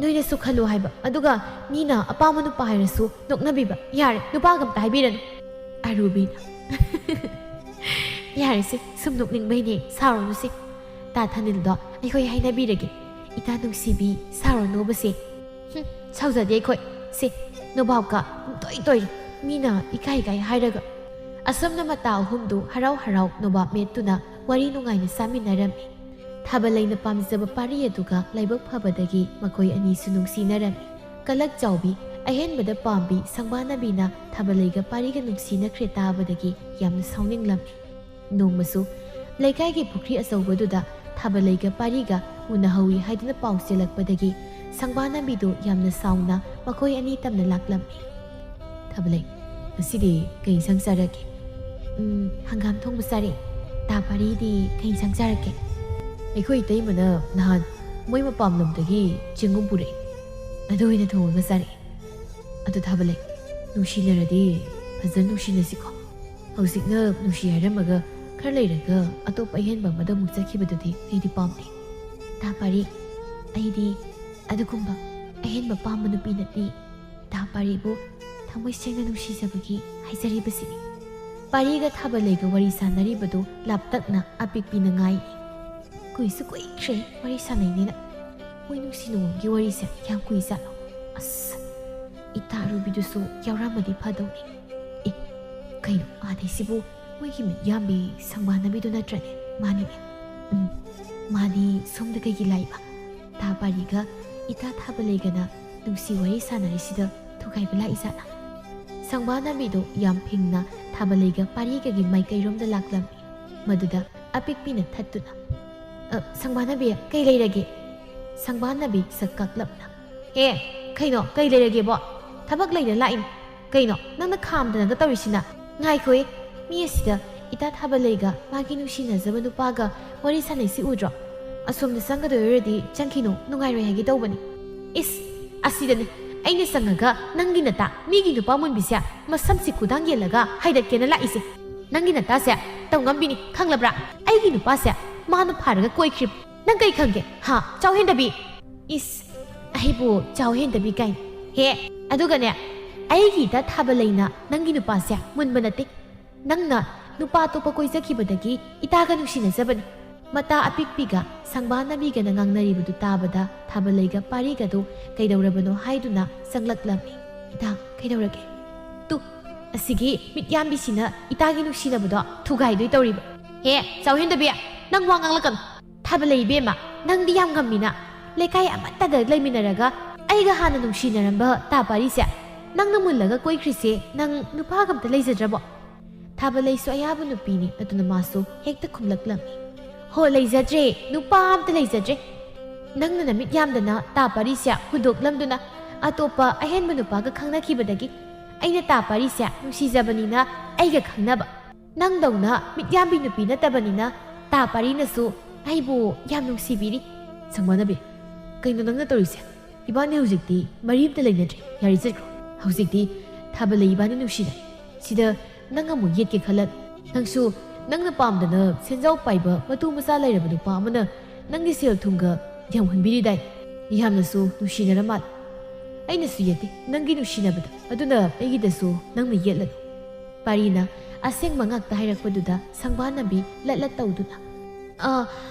[SPEAKER 1] ꯅꯣꯏꯅꯁꯨ ꯈꯜꯂꯨ ꯍꯥꯏꯕ ꯑꯗꯨꯒ ꯃꯤꯅ ꯑꯄꯥꯝꯕ ꯅꯨꯄꯥ ꯍꯥꯏꯔꯁꯨ ꯅꯣꯛꯅꯕꯤꯕ ꯌꯥꯔꯦ ꯅꯨꯄꯥꯒ ꯑꯝꯇ ꯍꯥꯏꯕꯤꯔꯅꯨ ꯑꯔꯨꯕꯤꯅ ꯌꯥꯔꯦꯁꯦ ꯁꯨꯝ ꯅꯣꯛꯅꯤꯡꯕꯩꯅꯦ ꯁꯥꯎꯔꯅꯨꯁꯦ ꯇꯥ ꯊꯥꯅꯤꯜꯗꯣ ꯑꯩꯈꯣꯏ ꯍꯥꯏꯅꯕꯤꯔꯒꯦ ꯏꯇꯥ ꯅꯨꯡꯁꯤꯕꯤ ꯁꯥꯎꯔꯅꯨꯕꯁꯦ ꯁꯥꯎꯖꯗꯦ ꯑꯩꯈꯣꯏ ꯁꯦ ꯅꯣꯕꯥꯞꯀ ꯇꯣꯏ ꯃꯤꯅ ꯏꯀꯥꯏ ꯍꯥꯏꯔꯒ ꯑꯁꯨꯝꯅ ꯃꯇꯥ ꯑꯍꯨꯝꯗꯨ ꯍꯔꯥꯎ ꯅꯣꯕꯥꯞ ꯃꯦꯠꯇꯨꯅ ꯋꯥꯔꯤ ꯅꯨꯡꯉꯥꯏꯅ ꯆꯥꯃꯤꯟꯅꯔꯝꯃꯤ ꯊꯥꯕꯂꯩꯅ ꯄꯥꯝꯖꯕ ꯄꯥꯔꯤ ꯑꯗꯨꯒ ꯂꯥꯏꯕꯛ ꯐꯕꯗꯒꯤ ꯃꯈꯣꯏ ꯑꯅꯤꯁꯨ ꯅꯨꯡꯁꯤꯅꯔꯝꯃꯤ ꯀꯂꯛ ꯆꯥꯎꯕꯤ ꯑꯍꯦꯟꯕꯗ ꯄꯥꯝꯕꯤ ꯁꯪꯕꯥꯅꯕꯤꯅ ꯊꯥꯕꯂꯩꯒ ꯄꯥꯔꯤꯒ ꯅꯨꯡꯁꯤꯅꯈ꯭ꯔꯦ ꯇꯥꯕꯗꯒꯤ ꯌꯥꯝꯅ ꯁꯥꯎꯅꯤꯡꯂꯝꯃꯤ ꯅꯣꯡꯃꯁꯨ ꯂꯩꯀꯥꯏꯒꯤ ꯄꯨꯈ꯭ꯔꯤ ꯑꯆꯧꯕꯗꯨꯗ ꯊꯥꯕꯂꯩꯒ ꯄꯥꯔꯤꯒ ꯎꯅꯍꯧꯏ ꯍꯥꯏꯗꯨꯅ ꯄꯥꯎ ꯆꯦꯜꯂꯛꯄꯗꯒꯤ ꯁꯪꯕꯥꯅꯕꯤꯗꯨ ꯌꯥꯝꯅ ꯁꯥꯎꯅ ꯃꯈꯣꯏ ꯑꯅꯤ ꯇꯝꯅ ꯂꯥꯛꯂꯝꯃꯤ ꯊꯥꯕꯂꯩ ꯉꯁꯤꯗꯤ ꯀꯩ ꯏꯟꯁꯥꯡ ꯆꯥꯔꯒꯦ ꯍꯪꯒꯥꯝ ꯊꯣꯡꯕ ꯆꯥꯔꯦ ꯇꯥ ꯄꯥꯔꯤꯗꯤ ꯀꯩ ꯏꯟꯁꯥꯡ ꯆꯥꯔꯛꯀꯦ?
[SPEAKER 2] ꯑꯩꯈꯣꯏ ꯏꯇꯩꯃꯅ ꯅꯍꯥꯟ ꯃꯣꯏ ꯃꯄꯥꯝ ꯂꯝꯗꯒꯤ ꯆꯦꯡꯒꯨꯝ ꯄꯨꯔꯛꯏ. ꯑꯗꯨ ꯑꯣꯏꯅ ꯊꯣꯡꯉꯒ ꯆꯥꯔꯛꯏ. ꯑꯗꯨ ꯊꯥꯕꯂꯩ, ꯅꯨꯡꯁꯤꯅꯔꯗꯤ ꯐꯖꯅ ꯅꯨꯡꯁꯤꯅꯁꯤꯀꯣ. ꯍꯧꯖꯤꯛꯅ ꯅꯨꯡꯁꯤ ꯍꯥꯏꯔꯝꯃꯒ ꯈꯔ ꯂꯩꯔꯒ ꯑꯇꯣꯞꯄ ꯑꯍꯦꯟꯕ ꯑꯃꯗ ꯑꯃꯨꯛ ꯆꯠꯈꯤꯕꯗꯨꯗꯤ ꯑꯩꯗꯤ ꯄꯥꯝꯗꯦ.
[SPEAKER 1] ꯇꯥ ꯄꯥꯔꯤ, ꯑꯩꯗꯤ ꯑꯗꯨꯒꯨꯝꯕ ꯑꯍꯦꯟꯕ ꯄꯥꯝꯕ ꯅꯨꯄꯤ ꯅꯠꯇꯦ. ꯇꯥ ꯄꯥꯔꯤꯕꯨ ꯊꯃꯣꯏ ꯁꯦꯡꯅ ꯅꯨꯡꯁꯤꯖꯕꯒꯤ ꯍꯥꯏꯖꯔꯤꯕꯁꯤꯅꯤ. ꯄꯥꯔꯤꯒ ꯊꯥꯕꯂꯩꯒ ꯋꯥꯔꯤ ꯁꯥꯟꯅꯔꯤꯕꯗꯨ ꯂꯥꯞꯇꯛꯅ ꯑꯄꯤꯛꯄꯤꯅ ꯉꯥꯏ. ꯀꯨꯏꯁꯨ ꯀꯨꯏꯈ꯭ꯔꯦ ꯋꯥꯔꯤ ꯁꯥꯟꯅꯩꯅꯦꯅ. ꯃꯣꯏ ꯅꯨꯡꯁꯤ ꯅꯨꯡꯉꯣꯟꯒꯤ ꯋꯥꯔꯤꯁꯦ ꯌꯥꯝ ꯀꯨꯏꯖꯥꯠꯂꯣ? ꯑꯁ, ꯏꯇꯥ ꯔꯨꯕꯤꯗꯨꯁꯨ ꯌꯥꯎꯔꯝꯃꯗꯤ ꯐꯗꯧꯅꯤ. ꯀꯩꯅꯣ ꯑꯥꯗꯩꯁꯤꯕꯨ ꯃꯣꯏꯒꯤ ꯃꯤꯠꯌꯥꯝꯕꯤ ꯁꯪꯕꯥꯅꯕꯤꯗꯨ ꯅꯠꯇ꯭ꯔꯅꯦ? ꯃꯥꯅꯤꯅꯦ. ꯃꯥꯗꯤ ꯁꯣꯝꯗ ꯀꯩꯒꯤ ꯂꯥꯛꯏꯕ? ꯇꯥ ꯄꯥꯔꯤꯒ ꯏꯇꯥ ꯊꯥꯕꯂꯩꯒꯅ ꯅꯨꯡꯁꯤ ꯋꯥꯔꯤ ꯁꯥꯟꯅꯔꯤꯁꯤꯗ ꯊꯨꯒꯥꯏꯕ ꯂꯥꯛꯏꯖꯥꯠꯂ? ꯁꯪꯕꯥꯅꯕꯤꯗꯨ ꯌꯥꯝ ꯐꯤꯡꯅ ꯊꯥꯕꯂꯩꯒ ꯄꯥꯔꯤꯒꯒꯤ ꯃꯥꯏꯀꯩꯔꯣꯝꯗ ꯂꯥꯛꯂꯝꯃꯤ. ꯃꯗꯨꯗ ꯑꯄꯤꯛꯄꯤꯅ ꯊꯠꯇꯨꯅ, ꯁꯪꯕꯥꯅꯕꯤ, ꯀꯩ ꯂꯩꯔꯒꯦ? ꯁꯪꯕꯥꯅꯕꯤ ꯁꯛ ꯀꯥꯛꯂꯞꯅ, ꯀꯩꯅꯣ ꯀꯩ ꯂꯩꯔꯒꯦꯕꯣ? ꯊꯕꯛ ꯂꯩꯅ ꯂꯥꯛꯏꯅꯤ. ꯀꯩꯅꯣ ꯅꯪꯅ ꯈꯥꯝꯗꯅꯒ ꯇꯧꯔꯤꯁꯤꯅ? ꯉꯥꯏꯈꯣꯏ, ꯃꯤ ꯑꯁꯤꯗ ꯏꯇꯥ ꯊꯥꯕꯂꯩꯒ ꯃꯥꯒꯤ ꯅꯨꯡꯁꯤꯅꯖꯕ ꯅꯨꯄꯥꯒ ꯋꯥꯔꯤ ꯁꯥꯟꯅꯩꯁꯤ ꯎꯗ꯭ꯔꯣ? ꯑꯁꯣꯝꯗ ꯆꯪꯒꯗꯣꯏ ꯑꯣꯏꯔꯗꯤ ꯆꯪꯈꯤꯅꯣ, ꯅꯨꯡꯉꯥꯏꯔꯣꯏ ꯍꯥꯏꯒꯦ ꯇꯧꯕꯅꯤ. ꯏꯁ, ꯑꯁꯤꯗꯅꯤ ꯑꯩꯅ ꯆꯪꯉꯒ ꯅꯪꯒꯤ ꯅꯇꯥ ꯃꯤꯒꯤ ꯅꯨꯄꯥ ꯃꯨꯟꯕꯤꯁꯦ ꯃꯁꯝꯁꯤ ꯈꯨꯗꯥꯡ ꯌꯦꯜꯂꯒ ꯍꯥꯏꯗꯠꯀꯦꯅ ꯂꯥꯛꯏꯁꯦ. ꯅꯪꯒꯤ ꯅꯇꯥꯁꯦ ꯇꯧꯉꯝꯕꯤꯅꯤ, ꯈꯪꯂꯕ꯭ꯔꯥ? ꯑꯩꯒꯤ ꯅꯨꯄꯥꯁꯦ ꯃꯥꯅ ꯐꯥꯔꯒ ꯀꯣꯏꯈ꯭ꯔꯤꯕ. ꯅꯪ ꯀꯩ ꯈꯪꯒꯦ? ꯍꯥ, ꯆꯥꯎꯍꯦꯟꯗꯕꯤ. ꯏꯁ, ꯑꯩꯕꯨ ꯆꯥꯎꯍꯦꯟꯗꯕꯤ ꯀꯥꯏꯅ. ꯑꯗꯨꯒꯅꯦ, ꯑꯩꯒꯤ ꯏꯇꯥ ꯊꯥꯕꯂꯩꯅ ꯅꯪꯒꯤ ꯅꯨꯄꯥꯁꯦ ꯃꯨꯟꯕ ꯅꯠꯇꯦ. ꯅꯪꯅ ꯅꯨꯄꯥ ꯑꯇꯣꯞꯄ ꯀꯣꯏꯖꯈꯤꯕꯗꯒꯤ ꯏꯇꯥꯒ ꯅꯨꯡꯁꯤꯅꯖꯕꯅꯤ. ꯃꯇꯥ ꯑꯄꯤꯛꯄꯤꯒ ꯁꯪꯕꯥꯅꯕꯤꯒꯅ ꯉꯥꯡꯅꯔꯤꯕꯗꯨ ꯇꯥꯕꯗ ꯊꯥꯕꯂꯩꯒ ꯄꯥꯔꯤꯒꯗꯨ ꯀꯩꯗꯧꯔꯕꯅꯣ ꯍꯥꯏꯗꯨꯅ ꯆꯪꯂꯛꯂꯝꯃꯤ. ꯏꯇꯥ, ꯀꯩꯗꯧꯔꯒꯦ? ꯇꯨ, ꯑꯁꯤꯒꯤ ꯃꯤꯠꯌꯥꯝꯕꯤꯁꯤꯅ ꯏꯇꯥꯒꯤ ꯅꯨꯡꯁꯤꯅꯕꯗꯣ ꯊꯨꯒꯥꯏꯗꯣꯏ ꯇꯧꯔꯤꯕ. ꯆꯥꯎꯍꯦꯟꯗꯕꯤ, ꯅꯪ ꯋꯥ ꯉꯥꯡꯂꯛꯀꯅꯨ. ꯊꯥꯕꯂꯩ ꯏꯕꯦꯝꯃ, ꯅꯪꯗꯤ ꯌꯥꯝ ꯉꯝꯃꯤꯅ. ꯂꯩꯀꯥꯏ ꯑꯃꯠꯇꯗ ꯂꯩꯃꯤꯟꯅꯔꯒ ꯑꯩꯒ ꯍꯥꯟꯅ ꯅꯨꯡꯁꯤꯅꯔꯝꯕ ꯇꯥ ꯄꯥꯔꯤꯁꯦ ꯅꯪꯅ ꯃꯨꯜꯂꯒ ꯀꯣꯏꯈ꯭ꯔꯤꯁꯦ ꯅꯪ ꯅꯨꯄꯥꯒ ꯑꯝꯇ ꯂꯩꯖꯗ꯭ꯔꯕꯣ? ꯊꯥꯕꯂꯩꯁꯨ ꯑꯌꯥꯕ ꯅꯨꯄꯤꯅꯤ. ꯑꯗꯨꯅ ꯃꯥꯁꯨ ꯍꯦꯛꯇ ꯈꯨꯝꯂꯛꯂꯝꯃꯤ. ꯍꯣ, ꯂꯩꯖꯗ꯭ꯔꯦ, ꯅꯨꯄꯥ ꯑꯝꯇ ꯂꯩꯖꯗ꯭ꯔꯦ. ꯅꯪꯅ ꯅꯃꯤꯠ ꯌꯥꯝꯗꯅ ꯇꯥ ꯄꯥꯔꯤꯁꯦ ꯍꯨꯟꯗꯣꯛꯂꯝꯗꯨꯅ ꯑꯇꯣꯞꯄ ꯑꯍꯦꯟꯕ ꯅꯨꯄꯥꯒ ꯈꯪꯅꯈꯤꯕꯗꯒꯤ ꯑꯩꯅ ꯇꯥ ꯄꯥꯔꯤꯁꯦ ꯅꯨꯡꯁꯤꯖꯕꯅꯤꯅ ꯑꯩꯒ ꯈꯪꯅꯕ. ꯅꯪꯗꯧꯅ ꯃꯤꯠꯌꯥꯝꯕꯤ ꯅꯨꯄꯤ ꯅꯠꯇꯕꯅꯤꯅ ꯇꯥ ꯄꯥꯔꯤꯅꯁꯨ ꯑꯩꯕꯨ ꯌꯥꯝ ꯅꯨꯡꯁꯤꯕꯤꯔꯤ.
[SPEAKER 2] ꯁꯪꯕꯥꯅꯕꯤ, ꯀꯩꯅꯣ ꯅꯪꯅ ꯇꯧꯔꯤꯁꯦ? ꯏꯕꯥꯅꯤ ꯍꯧꯖꯤꯛꯇꯤ ꯃꯔꯤ ꯑꯝꯇ ꯂꯩꯅꯗ꯭ꯔꯦ. ꯌꯥꯔꯤ ꯆꯠꯈ꯭ꯔꯣ. ꯍꯧꯖꯤꯛꯇꯤ ꯊꯥꯕꯂꯩ ꯏꯕꯥꯅꯤ ꯅꯨꯡꯁꯤꯅꯩ. ꯁꯤꯗ ꯅꯪ ꯑꯃꯨꯛ ꯌꯦꯠꯀꯦ ꯈꯜꯂ ꯅꯪꯁꯨ ꯅꯪꯅ ꯄꯥꯝꯗꯅ ꯁꯦꯟꯖꯥꯎ ꯄꯥꯏꯕ ꯃꯇꯨ ꯃꯆꯥ ꯂꯩꯔꯕ नुपा ꯑꯃꯅ ꯅꯪꯒꯤ ꯁꯦꯜ ꯊꯨꯝꯒ ꯌꯥꯝꯍꯟꯕꯤꯔꯤꯗꯥꯏ. ꯌꯥꯝꯅꯁꯨ ꯅꯨꯡꯁꯤꯅꯔ ꯃꯥꯜꯂꯦ. ꯑꯩꯅꯁꯨ ꯌꯦꯠꯇꯦ ꯅꯪꯒꯤ ꯅꯨꯡꯁꯤꯅꯕꯗ. ꯑꯗꯨꯅ ꯑꯩꯒꯤꯗꯁꯨ ꯅꯪꯅ ꯌꯦꯠꯂꯅꯨ.
[SPEAKER 1] ꯄꯥꯔꯤꯅ ꯑꯁꯦꯡꯕ ꯉꯥꯛꯇ ꯍꯥꯏꯔꯛꯄꯗꯨꯗ ꯁꯪꯕꯥꯅꯕꯤ ꯂꯠꯂꯠ ꯇꯧꯗꯨꯅ,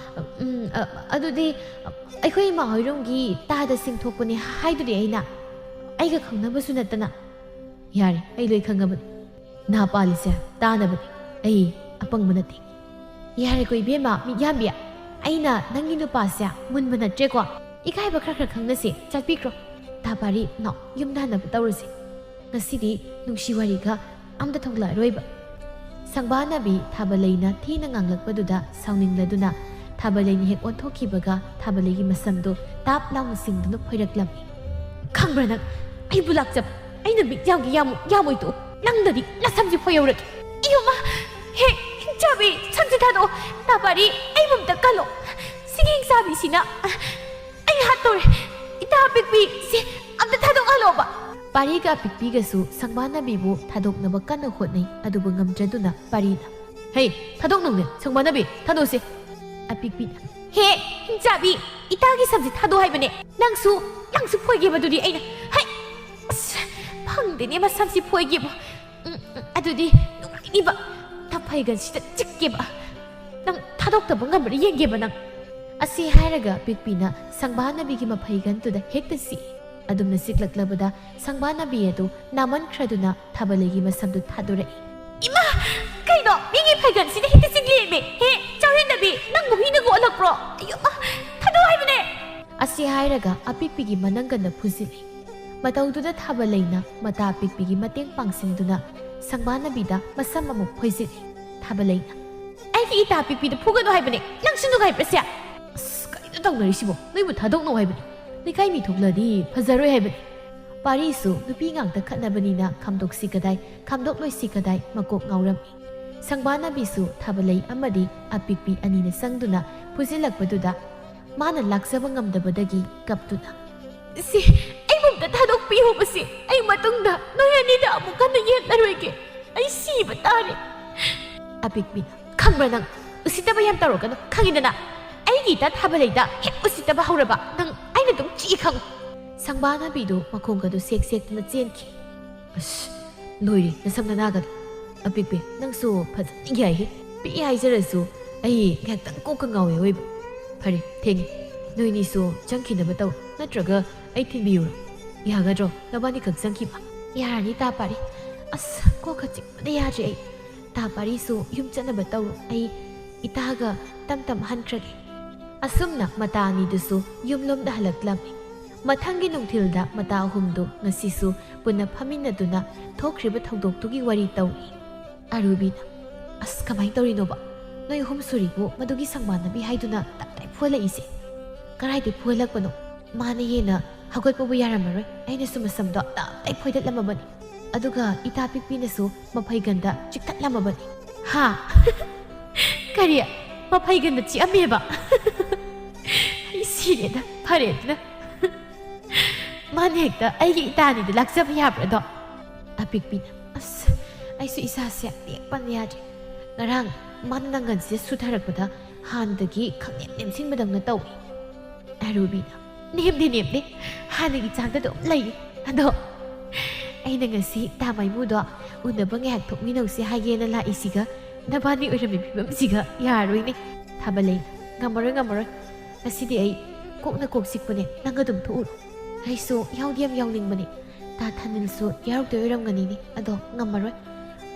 [SPEAKER 1] ꯑꯗꯨꯗꯤ ꯑꯩꯈꯣꯏ ꯏꯃꯥ ꯍꯣꯏꯔꯣꯝꯒꯤ ꯇꯥꯗ ꯁꯤꯡꯊꯣꯛꯄꯅꯤ ꯍꯥꯏꯗꯨꯗꯤ ꯑꯩꯒ ꯈꯪꯅꯕꯁꯨ ꯅꯠꯇꯅ.
[SPEAKER 2] ꯌꯥꯔꯦ, ꯑꯩ ꯂꯣꯏ ꯈꯪꯉꯕꯅꯤ. ꯅꯍꯥ ꯄꯥꯜꯂꯤꯁꯦ ꯇꯥꯅꯕꯅꯤ. ꯑꯩ ꯑꯄꯪꯕ ꯅꯠꯇꯦ.
[SPEAKER 1] ꯌꯥꯔꯦꯀꯣ ꯏꯕꯦꯝꯃ ꯃꯤꯠꯌꯥꯝꯕꯤ, ꯑꯩꯅ ꯅꯪꯒꯤ ꯅꯨꯄꯥꯁꯦ ꯃꯨꯟꯕ ꯅꯠꯇ꯭ꯔꯦꯀꯣ. ꯏꯀꯥꯏꯕ ꯈꯔ ꯈꯪꯅꯁꯤ, ꯆꯠꯄꯤꯈ꯭ꯔꯣ. ꯇꯥ ꯄꯥꯔꯤ, ꯅꯥꯎ, ꯌꯨꯝꯗ ꯍꯟꯅꯕ ꯇꯧꯔꯁꯤ. ꯉꯁꯤꯗꯤ ꯅꯨꯡꯁꯤ ꯋꯥꯔꯤꯒ ꯑꯝꯇ ꯊꯣꯛꯂꯛꯑꯔꯣꯏꯕ. ꯁꯪꯕꯥꯅꯕꯤ ꯊꯥꯕꯂꯩꯅ ꯊꯤꯅ ꯉꯥꯡꯂꯛꯄꯗꯨꯗ ꯁꯥꯎꯅꯤꯡꯂꯗꯨꯅ ꯊꯥꯕꯂꯩꯅ ꯍꯦꯛ ꯑꯣꯟꯊꯣꯛꯈꯤꯕꯒ ꯊꯥꯕꯂꯩꯒꯤ ꯃꯁꯝꯗꯨ ꯇꯥꯞ ꯂꯥꯎꯅ ꯁꯤꯡꯗꯨꯅ ꯐꯣꯏꯔꯛꯂꯝꯃꯤ. ꯈꯪꯕ꯭ꯔꯥ ꯅꯪ, ꯑꯩꯕꯨ ꯂꯥꯛꯆꯕ ꯑꯩꯅ ꯃꯤꯠꯌꯥꯝꯒꯤ ꯌꯥꯝꯃꯣꯏꯇꯣ. ꯅꯪꯗꯗꯤ ꯅꯁꯝꯁꯤ ꯐꯣꯏꯍꯧꯔꯒꯦ. ꯏꯌꯨꯝꯃ, ꯍꯤꯡꯆꯥꯕꯤ, ꯁꯝꯁꯤ ꯊꯥꯗꯣꯛꯑꯣ. ꯇꯥ ꯄꯥꯔꯤ, ꯑꯩꯕꯨ ꯑꯝꯇ ꯀꯜꯂꯣ. ꯁꯤꯒꯤ ꯍꯤꯡꯆꯥꯕꯤꯁꯤꯅ ꯑꯩ ꯍꯥꯠꯇꯧꯔꯦ. ꯏꯇꯥ ꯑꯄꯤꯛꯄꯤ ꯁꯤ ꯑꯝꯇ ꯊꯥꯗꯣꯛꯍꯜꯂꯣꯕ. ꯄꯥꯔꯤꯒ ꯑꯄꯤꯛꯄꯤꯒꯁꯨ ꯁꯪꯕꯥꯅꯕꯤꯕꯨ ꯊꯥꯗꯣꯛꯅꯕ ꯀꯟꯅ ꯍꯣꯠꯅꯩ. ꯑꯗꯨꯕꯨ ꯉꯝꯗ꯭ꯔꯗꯨꯅ ꯄꯥꯔꯤꯅ,
[SPEAKER 2] ꯊꯥꯗꯣꯛꯅꯧꯅꯦ ꯁꯪꯕꯥꯅꯕꯤ, ꯊꯥꯗꯣꯛꯁꯤ.
[SPEAKER 1] ꯑꯄꯤꯛꯄꯤꯅ, ꯍꯤꯡꯆꯥꯕꯤ, ꯏꯇꯥꯒꯤ ꯁꯝꯁꯤ ꯊꯥꯗꯣꯛ ꯍꯥꯏꯕꯅꯦ. ꯅꯪꯁꯨ ꯐꯣꯏꯒꯦꯕꯗꯨꯗꯤ ꯑꯩꯅ ꯑꯁ, ꯐꯪꯗꯦꯅꯦ ꯃꯁꯝꯁꯤ ꯐꯣꯏꯒꯦꯕ. ꯑꯗꯨꯗꯤ ꯅꯨꯡꯉꯥꯏꯅꯤꯕ. ꯊꯐꯩꯒꯟꯁꯤꯗ ꯆꯤꯛꯀꯦꯕ. ꯅꯪ ꯊꯥꯗꯣꯛꯇꯕ ꯉꯝꯕ꯭ꯔꯥ ꯌꯦꯡꯒꯦꯕ ꯅꯪ. ꯑꯁꯤ ꯍꯥꯏꯔꯒ ꯄꯤꯛꯄꯤꯅ ꯁꯪꯕꯥꯅꯕꯤꯒꯤ ꯃꯐꯩꯒꯟꯗꯨꯗ ꯍꯦꯛꯇ ꯁꯤꯛꯏ. ꯑꯗꯨꯝꯅ ꯁꯤꯛꯂꯛꯂꯕꯗ ꯁꯪꯕꯥꯅꯕꯤ ꯑꯗꯨ ꯅꯥꯃꯟꯈ꯭ꯔꯗꯨꯅ ꯊꯥꯕꯂꯩꯒꯤ ꯃꯁꯝꯗꯨ ꯊꯥꯗꯣꯔꯛꯏ. ꯏꯃꯥ, ꯀꯩꯅꯣ ꯃꯤꯒꯤ ꯐꯩꯒꯟꯁꯤꯗ ꯍꯦꯛꯇ ꯆꯤꯛꯂꯦꯃꯦ. ꯆꯥꯎꯍꯦꯟꯗꯕꯤ, ꯅꯪꯕꯨ ꯃꯤꯅꯒ ꯑꯣꯜꯂꯛꯄ꯭ꯔꯣ? ꯑꯌꯨꯝꯃ, ꯊꯥꯗꯣꯛ ꯍꯥꯏꯕꯅꯦ. ꯑꯁꯤ ꯍꯥꯏꯔꯒ ꯑꯄꯤꯛꯄꯤꯒꯤ ꯃꯅꯪꯒꯟꯅ ꯐꯨꯖꯤꯜꯂꯤ. ꯃꯇꯧꯗꯨꯗ ꯊꯥꯕꯂꯩꯅ ꯃꯇꯥ ꯑꯄꯤꯛꯄꯤꯒꯤ ꯃꯇꯦꯡ ꯄꯥꯡꯁꯤꯟꯗꯨꯅ ꯁꯪꯕꯥꯅꯕꯤꯗ ꯃꯁꯝ ꯑꯃꯨꯛ ꯐꯣꯏꯖꯤꯜꯂꯤ. ꯊꯥꯕꯂꯩꯅ, ꯑꯩꯒꯤ ꯏꯇꯥ ꯑꯄꯤꯛꯄꯤꯗ ꯐꯨꯒꯅꯨ ꯍꯥꯏꯕꯅꯦ. ꯅꯪꯁꯨ ꯅꯨꯡꯉꯥꯏꯕ꯭ꯔꯁꯦ?
[SPEAKER 2] ꯑꯁ, ꯀꯩꯅꯣ ꯇꯧꯅꯔꯤꯁꯤꯕꯣ? ꯅꯣꯏꯕꯨ ꯊꯥꯗꯣꯛꯅꯧ ꯍꯥꯏꯕꯅꯤ. ꯂꯩꯀꯥꯏ ꯃꯤ ꯊꯣꯛꯂꯗꯤ ꯐꯖꯔꯣꯏ ꯍꯥꯏꯕꯅꯤ. ꯄꯥꯔꯤꯁꯨ ꯅꯨꯄꯤ ꯉꯥꯛꯇ ꯈꯠꯅꯕꯅꯤꯅ ꯈꯥꯝꯗꯣꯛꯁꯤ ꯀꯗꯥꯏ ꯈꯥꯝꯗꯣꯛꯂꯣꯏꯁꯤ ꯀꯗꯥꯏ ꯃꯀꯣꯛ ꯉꯥꯎꯔꯝꯃꯤ. ꯁꯪꯕꯥꯅꯕꯤꯁꯨ ꯊꯥꯕꯂꯩ ꯑꯃꯗꯤ ꯑꯄꯤꯛꯄꯤ ꯑꯅꯤꯅ ꯆꯪꯗꯨꯅ ꯐꯨꯖꯤꯜꯂꯛꯄꯗꯨꯗ ꯃꯥꯅ ꯂꯥꯛꯆꯕ ꯉꯝꯗꯕꯗꯒꯤ ꯀꯞꯇꯨꯅ
[SPEAKER 1] ꯁꯤ ꯑꯩꯕꯨꯝꯇ ꯊꯥꯗꯣꯛꯄꯤꯌꯨꯕꯁꯤ ꯑꯩ ꯃꯇꯨꯡꯗ ꯅꯣꯏ ꯑꯅꯤꯗ ꯑꯃꯨꯛ ꯍꯟꯅ ꯌꯦꯠꯂꯔꯣꯏꯒꯦ ꯑꯩ ꯁꯤꯕ ꯇꯥꯔꯦ
[SPEAKER 2] ꯑꯄꯤꯛꯄꯤꯅ
[SPEAKER 1] ꯈꯪꯕ꯭ꯔꯥ ꯅꯪ ꯎꯁꯤꯠꯇꯕ ꯌꯥꯝ ꯇꯧꯔꯛꯀꯅꯨ ꯈꯪꯉꯤꯗꯅ ꯑꯩꯒꯤ ꯏꯇꯥ ꯊꯥꯕꯂꯩꯗ ꯍꯦꯛ ꯎꯁꯤꯠꯇꯕ ꯍꯧꯔꯕ ꯅꯪ ꯑꯩꯅ ꯑꯗꯨꯝ ꯆꯤ ꯈꯪꯉꯨ
[SPEAKER 2] ꯁꯪꯕꯥꯅꯕꯤꯗꯨ ꯃꯈꯣꯡꯒꯗꯨ ꯁꯦꯛ ꯁꯦꯛꯇꯨꯅ ꯆꯦꯟꯈꯤ ꯑꯁ ꯂꯣꯏꯔꯦ ꯅꯁꯝ ꯅꯅꯥꯒꯗꯣ ꯑꯄꯤꯛꯄꯤ ꯅꯪꯁꯨ ꯐꯖꯅ ꯌꯥꯏꯍꯦ ꯄꯤꯛꯏ ꯍꯥꯏꯖꯔꯁꯨ ꯑꯩ ꯉꯥꯏꯍꯥꯛꯇꯪ ꯀꯣꯛꯀ ꯉꯥꯎꯋꯦ ꯑꯣꯏꯕ ꯐꯔꯦ ꯊꯦꯡꯉꯦ ꯅꯣꯏꯅꯤꯁꯨ ꯆꯪꯈꯤꯅꯕ ꯇꯧ ꯅꯠꯇ꯭ꯔꯒ ꯑꯩ ꯊꯤꯟꯕꯤꯌꯨꯔꯣ ꯌꯥꯒꯗ꯭ꯔꯣ ꯅꯕꯥꯅꯤꯈꯛ ꯆꯪꯈꯤꯕ
[SPEAKER 1] ꯌꯥꯔꯅꯤ ꯇꯥ ꯄꯥꯔꯤ ꯑꯁ ꯀꯣꯛꯀ ꯆꯤꯛꯄꯗ ꯌꯥꯗ꯭ꯔꯦ ꯑꯩ ꯇꯥ ꯄꯥꯔꯤꯁꯨ ꯌꯨꯝ ꯆꯠꯅꯕ ꯇꯧꯔꯣ ꯑꯩ ꯏꯇꯥꯒ ꯇꯝ ꯇꯝ ꯍꯟꯈ꯭ꯔꯒꯦ
[SPEAKER 2] ꯑꯁꯨꯝꯅ ꯃꯇꯥ ꯑꯅꯤꯗꯨꯁꯨ ꯌꯨꯝꯂꯣꯝꯗ ꯍꯜꯂꯛꯂꯝꯃꯤ ꯃꯊꯪꯒꯤ ꯅꯨꯡꯊꯤꯜꯗ ꯃꯇꯥ ꯑꯍꯨꯝꯗꯨ ꯉꯁꯤꯁꯨ ꯄꯨꯟꯅ ꯐꯝꯃꯤꯟꯅꯗꯨꯅ ꯊꯣꯛꯈ꯭ꯔꯤꯕ ꯊꯧꯗꯣꯛꯇꯨꯒꯤ ꯋꯥꯔꯤ ꯇꯧꯏ ꯑꯔꯨꯕꯤꯅ ꯑꯁ ꯀꯃꯥꯏꯅ ꯇꯧꯔꯤꯅꯣꯕ ꯅꯣꯏ ꯑꯍꯨꯝ ꯁꯨꯔꯤꯕꯨ ꯃꯗꯨꯒꯤ ꯁꯪꯕꯥꯅꯕꯤ ꯍꯥꯏꯗꯨꯅ ꯇꯞꯇꯥꯏ ꯐꯨꯍꯜꯂꯛꯏꯁꯦ ꯀꯔꯥꯏꯗꯩ ꯐꯨꯍꯜꯂꯛꯄꯅꯣ ꯃꯥꯅ ꯍꯦꯟꯅ ꯍꯧꯒꯠꯄꯕꯨ ꯌꯥꯔꯝꯃꯔꯣꯏ ꯑꯩꯅꯁꯨ ꯃꯁꯝꯗꯣ ꯇꯞꯇꯥꯏ ꯐꯣꯏꯗꯠꯂꯝꯃꯕꯅꯤ ꯑꯗꯨꯒ ꯏꯇꯥ ꯄꯤꯛꯄꯤꯅꯁꯨ ꯃꯐꯩꯒꯟꯗ ꯆꯤꯛꯊꯠꯂꯝꯃꯕꯅꯤ
[SPEAKER 1] ꯍꯥ ꯀꯔꯤ ꯃꯐꯩꯒꯟꯗ ꯆꯤꯛꯑꯝꯃꯦꯕ ꯑꯩ ꯁꯤꯔꯦꯗ ꯐꯔꯦ ꯑꯗꯨꯅ ꯃꯥꯅ ꯍꯦꯛꯇ ꯑꯩꯒꯤ ꯏꯇꯥꯅꯤꯗ ꯂꯥꯛꯆꯕ ꯌꯥꯕ꯭ꯔꯥꯗꯣ
[SPEAKER 2] ꯑꯄꯤꯛꯄꯤꯅ ꯑꯁ ꯑꯩꯁꯨ ꯏꯁꯥꯁꯦ ꯂꯦꯛꯄꯅ ꯌꯥꯗ꯭ꯔꯦ ꯉꯔꯥꯡ ꯃꯥꯅ ꯅꯪꯒꯟꯁꯦ ꯁꯨꯊꯔꯛꯄꯗ ꯍꯥꯟꯅꯗꯒꯤ ꯈꯪꯅꯦꯝ ꯅꯦꯝꯁꯤꯟꯕꯗꯧꯅ ꯇꯧꯏ ꯑꯔꯨꯕꯤꯅ
[SPEAKER 1] ꯅꯦꯝꯗꯦ ꯍꯥꯟꯅꯒꯤ ꯆꯥꯡꯗ ꯑꯗꯨꯝ ꯂꯩꯔꯤ ꯑꯗꯣ ꯑꯩꯅ ꯉꯁꯤ ꯇꯥ ꯃꯥꯏꯃꯨꯗꯣ ꯎꯅꯕ ꯉꯥꯏꯍꯥꯛ ꯊꯣꯛꯃꯤꯟꯅꯧꯁꯦ ꯍꯥꯏꯒꯦꯅ ꯂꯥꯛꯏꯁꯤꯒ ꯅꯕꯥꯅꯤ ꯑꯣꯏꯔꯝꯃꯤ ꯐꯤꯕꯝꯁꯤꯒ ꯌꯥꯔꯣꯏꯅꯦ
[SPEAKER 2] ꯊꯥꯕꯂꯩꯅ ꯉꯝꯃꯔꯣꯏ ꯉꯁꯤꯗꯤ ꯑꯩ ꯀꯣꯛꯅ ꯀꯣꯛ ꯆꯤꯛꯄꯅꯦ ꯅꯪ ꯑꯗꯨꯝ ꯊꯣꯛꯎꯔꯣ ꯑꯩꯁꯨ ꯌꯥꯎꯗꯤ ꯌꯥꯝ ꯌꯥꯎꯅꯤꯡꯕꯅꯤ ꯇꯥ ꯊꯥꯅꯤꯜꯁꯨ ꯌꯥꯎꯔꯛꯇꯣꯏ ꯑꯣꯏꯔꯝꯒꯅꯤꯅꯦ ꯑꯗꯣ ꯉꯝꯃꯔꯣꯏ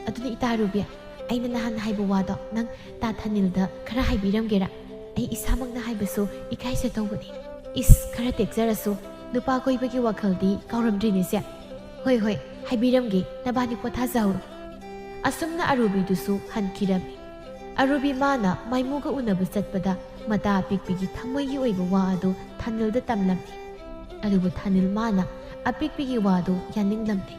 [SPEAKER 2] ꯑꯗꯨꯅ ꯏꯇꯥ ꯔꯨꯕꯤ ꯑꯩꯅ ꯅꯍꯥꯟ ꯍꯥꯏꯕ ꯋꯥꯗꯣ ꯅꯪ ꯇꯥ ꯊꯥꯅꯤꯜꯗ ꯈꯔ ꯍꯥꯏꯕꯤꯔꯝꯒꯦꯔꯥ ꯑꯩ ꯏꯁꯥꯃꯛꯅ ꯍꯥꯏꯕꯁꯨ ꯏꯀꯥꯏꯖ ꯇꯧꯕꯅꯤ ꯏꯁ ꯈꯔ ꯇꯦꯛꯆꯔꯁꯨ ꯅꯨꯄꯥ ꯀꯣꯏꯕꯒꯤ ꯋꯥꯈꯜꯗꯤ ꯀꯥꯎꯔꯝꯗ꯭ꯔꯤꯅꯦꯁꯦ ꯍꯣꯏ ꯍꯥꯏꯕꯤꯔꯝꯒꯦ ꯅꯕꯥꯅꯤ ꯄꯣꯊꯥꯖꯍꯧꯔꯣ ꯑꯁꯨꯝꯅ ꯑꯔꯨꯕꯤꯗꯨꯁꯨ ꯍꯟꯈꯤꯔꯝꯃꯤ ꯑꯔꯨꯕꯤ ꯃꯥꯅ ꯃꯥꯏꯃꯨꯒ ꯎꯅꯕ ꯆꯠꯄꯗ ꯃꯇꯥ ꯑꯄꯤꯛꯄꯤꯒꯤ ꯊꯃꯣꯏꯒꯤ ꯑꯣꯏꯕ ꯋꯥ ꯑꯗꯨ ꯊꯥꯅꯤꯜꯗ ꯇꯝꯂꯝꯃꯤ ꯑꯗꯨꯕꯨ ꯊꯥꯅꯤꯜ ꯃꯥꯅ ꯑꯄꯤꯛꯄꯤꯒꯤ ꯋꯥꯗꯨ ꯌꯥꯅꯤꯡꯂꯝꯗꯦ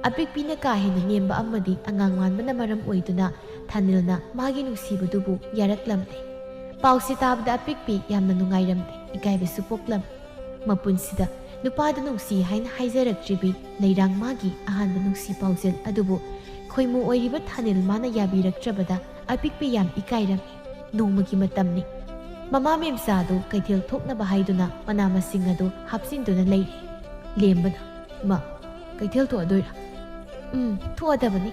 [SPEAKER 2] ꯑꯄꯤꯛꯄꯤꯅ ꯀꯥ ꯍꯦꯟꯅ ꯅꯦꯝꯕ ꯑꯃꯗꯤ ꯑꯉꯥꯡ ꯃꯥꯟꯕꯅ ꯃꯔꯝ ꯑꯣꯏꯗꯨꯅ ꯊꯥꯅꯤꯜꯅ ꯃꯥꯒꯤ ꯅꯨꯡꯁꯤꯕꯗꯨꯕు ꯌꯥꯔꯛꯂꯝꯗꯦ ꯄꯥꯎꯁꯤ ꯇꯥꯕꯗ ꯑꯄꯤꯛꯄꯤ ꯌꯥꯝꯅ ꯅꯨꯡꯉꯥꯏꯔꯝꯗꯦ ꯏꯀꯥꯏꯕꯁꯨ ꯄꯣꯛꯂꯝꯃꯤ ꯃꯄꯨꯟꯁꯤꯗ ꯅꯨꯄꯥꯗ ꯅꯨꯡꯁꯤ ꯍꯥꯏꯅ ꯍꯥꯏꯖꯔꯛꯇ꯭ꯔꯤꯕꯤ ꯂꯩꯔꯥꯡ ꯃꯥꯒꯤ ꯑꯍꯥꯟꯕ ꯅꯨꯡꯁꯤ ꯄꯥꯎꯖꯦꯜ ꯑꯗꯨꯕꯨ ꯈꯣꯏꯃꯨ ꯑꯣꯏꯔꯤꯕ ꯊꯥꯅꯤꯜ ꯃꯥꯅ ꯌꯥꯕꯤꯔꯛꯇ꯭ꯔꯕꯗ ꯑꯄꯤꯛꯄꯤ ꯌꯥꯝ ꯏꯀꯥꯏꯔꯝꯃꯤ ꯅꯣꯡꯃꯒꯤ ꯃꯇꯝꯅꯤ ꯃꯃꯥ ꯃꯦꯝꯆꯥꯗꯨ ꯀꯩꯊꯦꯜ ꯊꯣꯛꯅꯕ ꯍꯥꯏꯗꯨꯅ ꯃꯅꯥ ꯃꯁꯤꯡ ꯑꯗꯨ ꯍꯥꯞꯆꯤꯟꯗꯨꯅ ꯂꯩꯔꯤ ꯂꯦꯝꯕꯅ ꯏꯃꯥ ꯀꯩꯊꯦꯜ ꯊꯣꯛꯑꯗꯣꯏꯔꯥ ꯊꯣꯛꯑꯗꯕꯅꯤ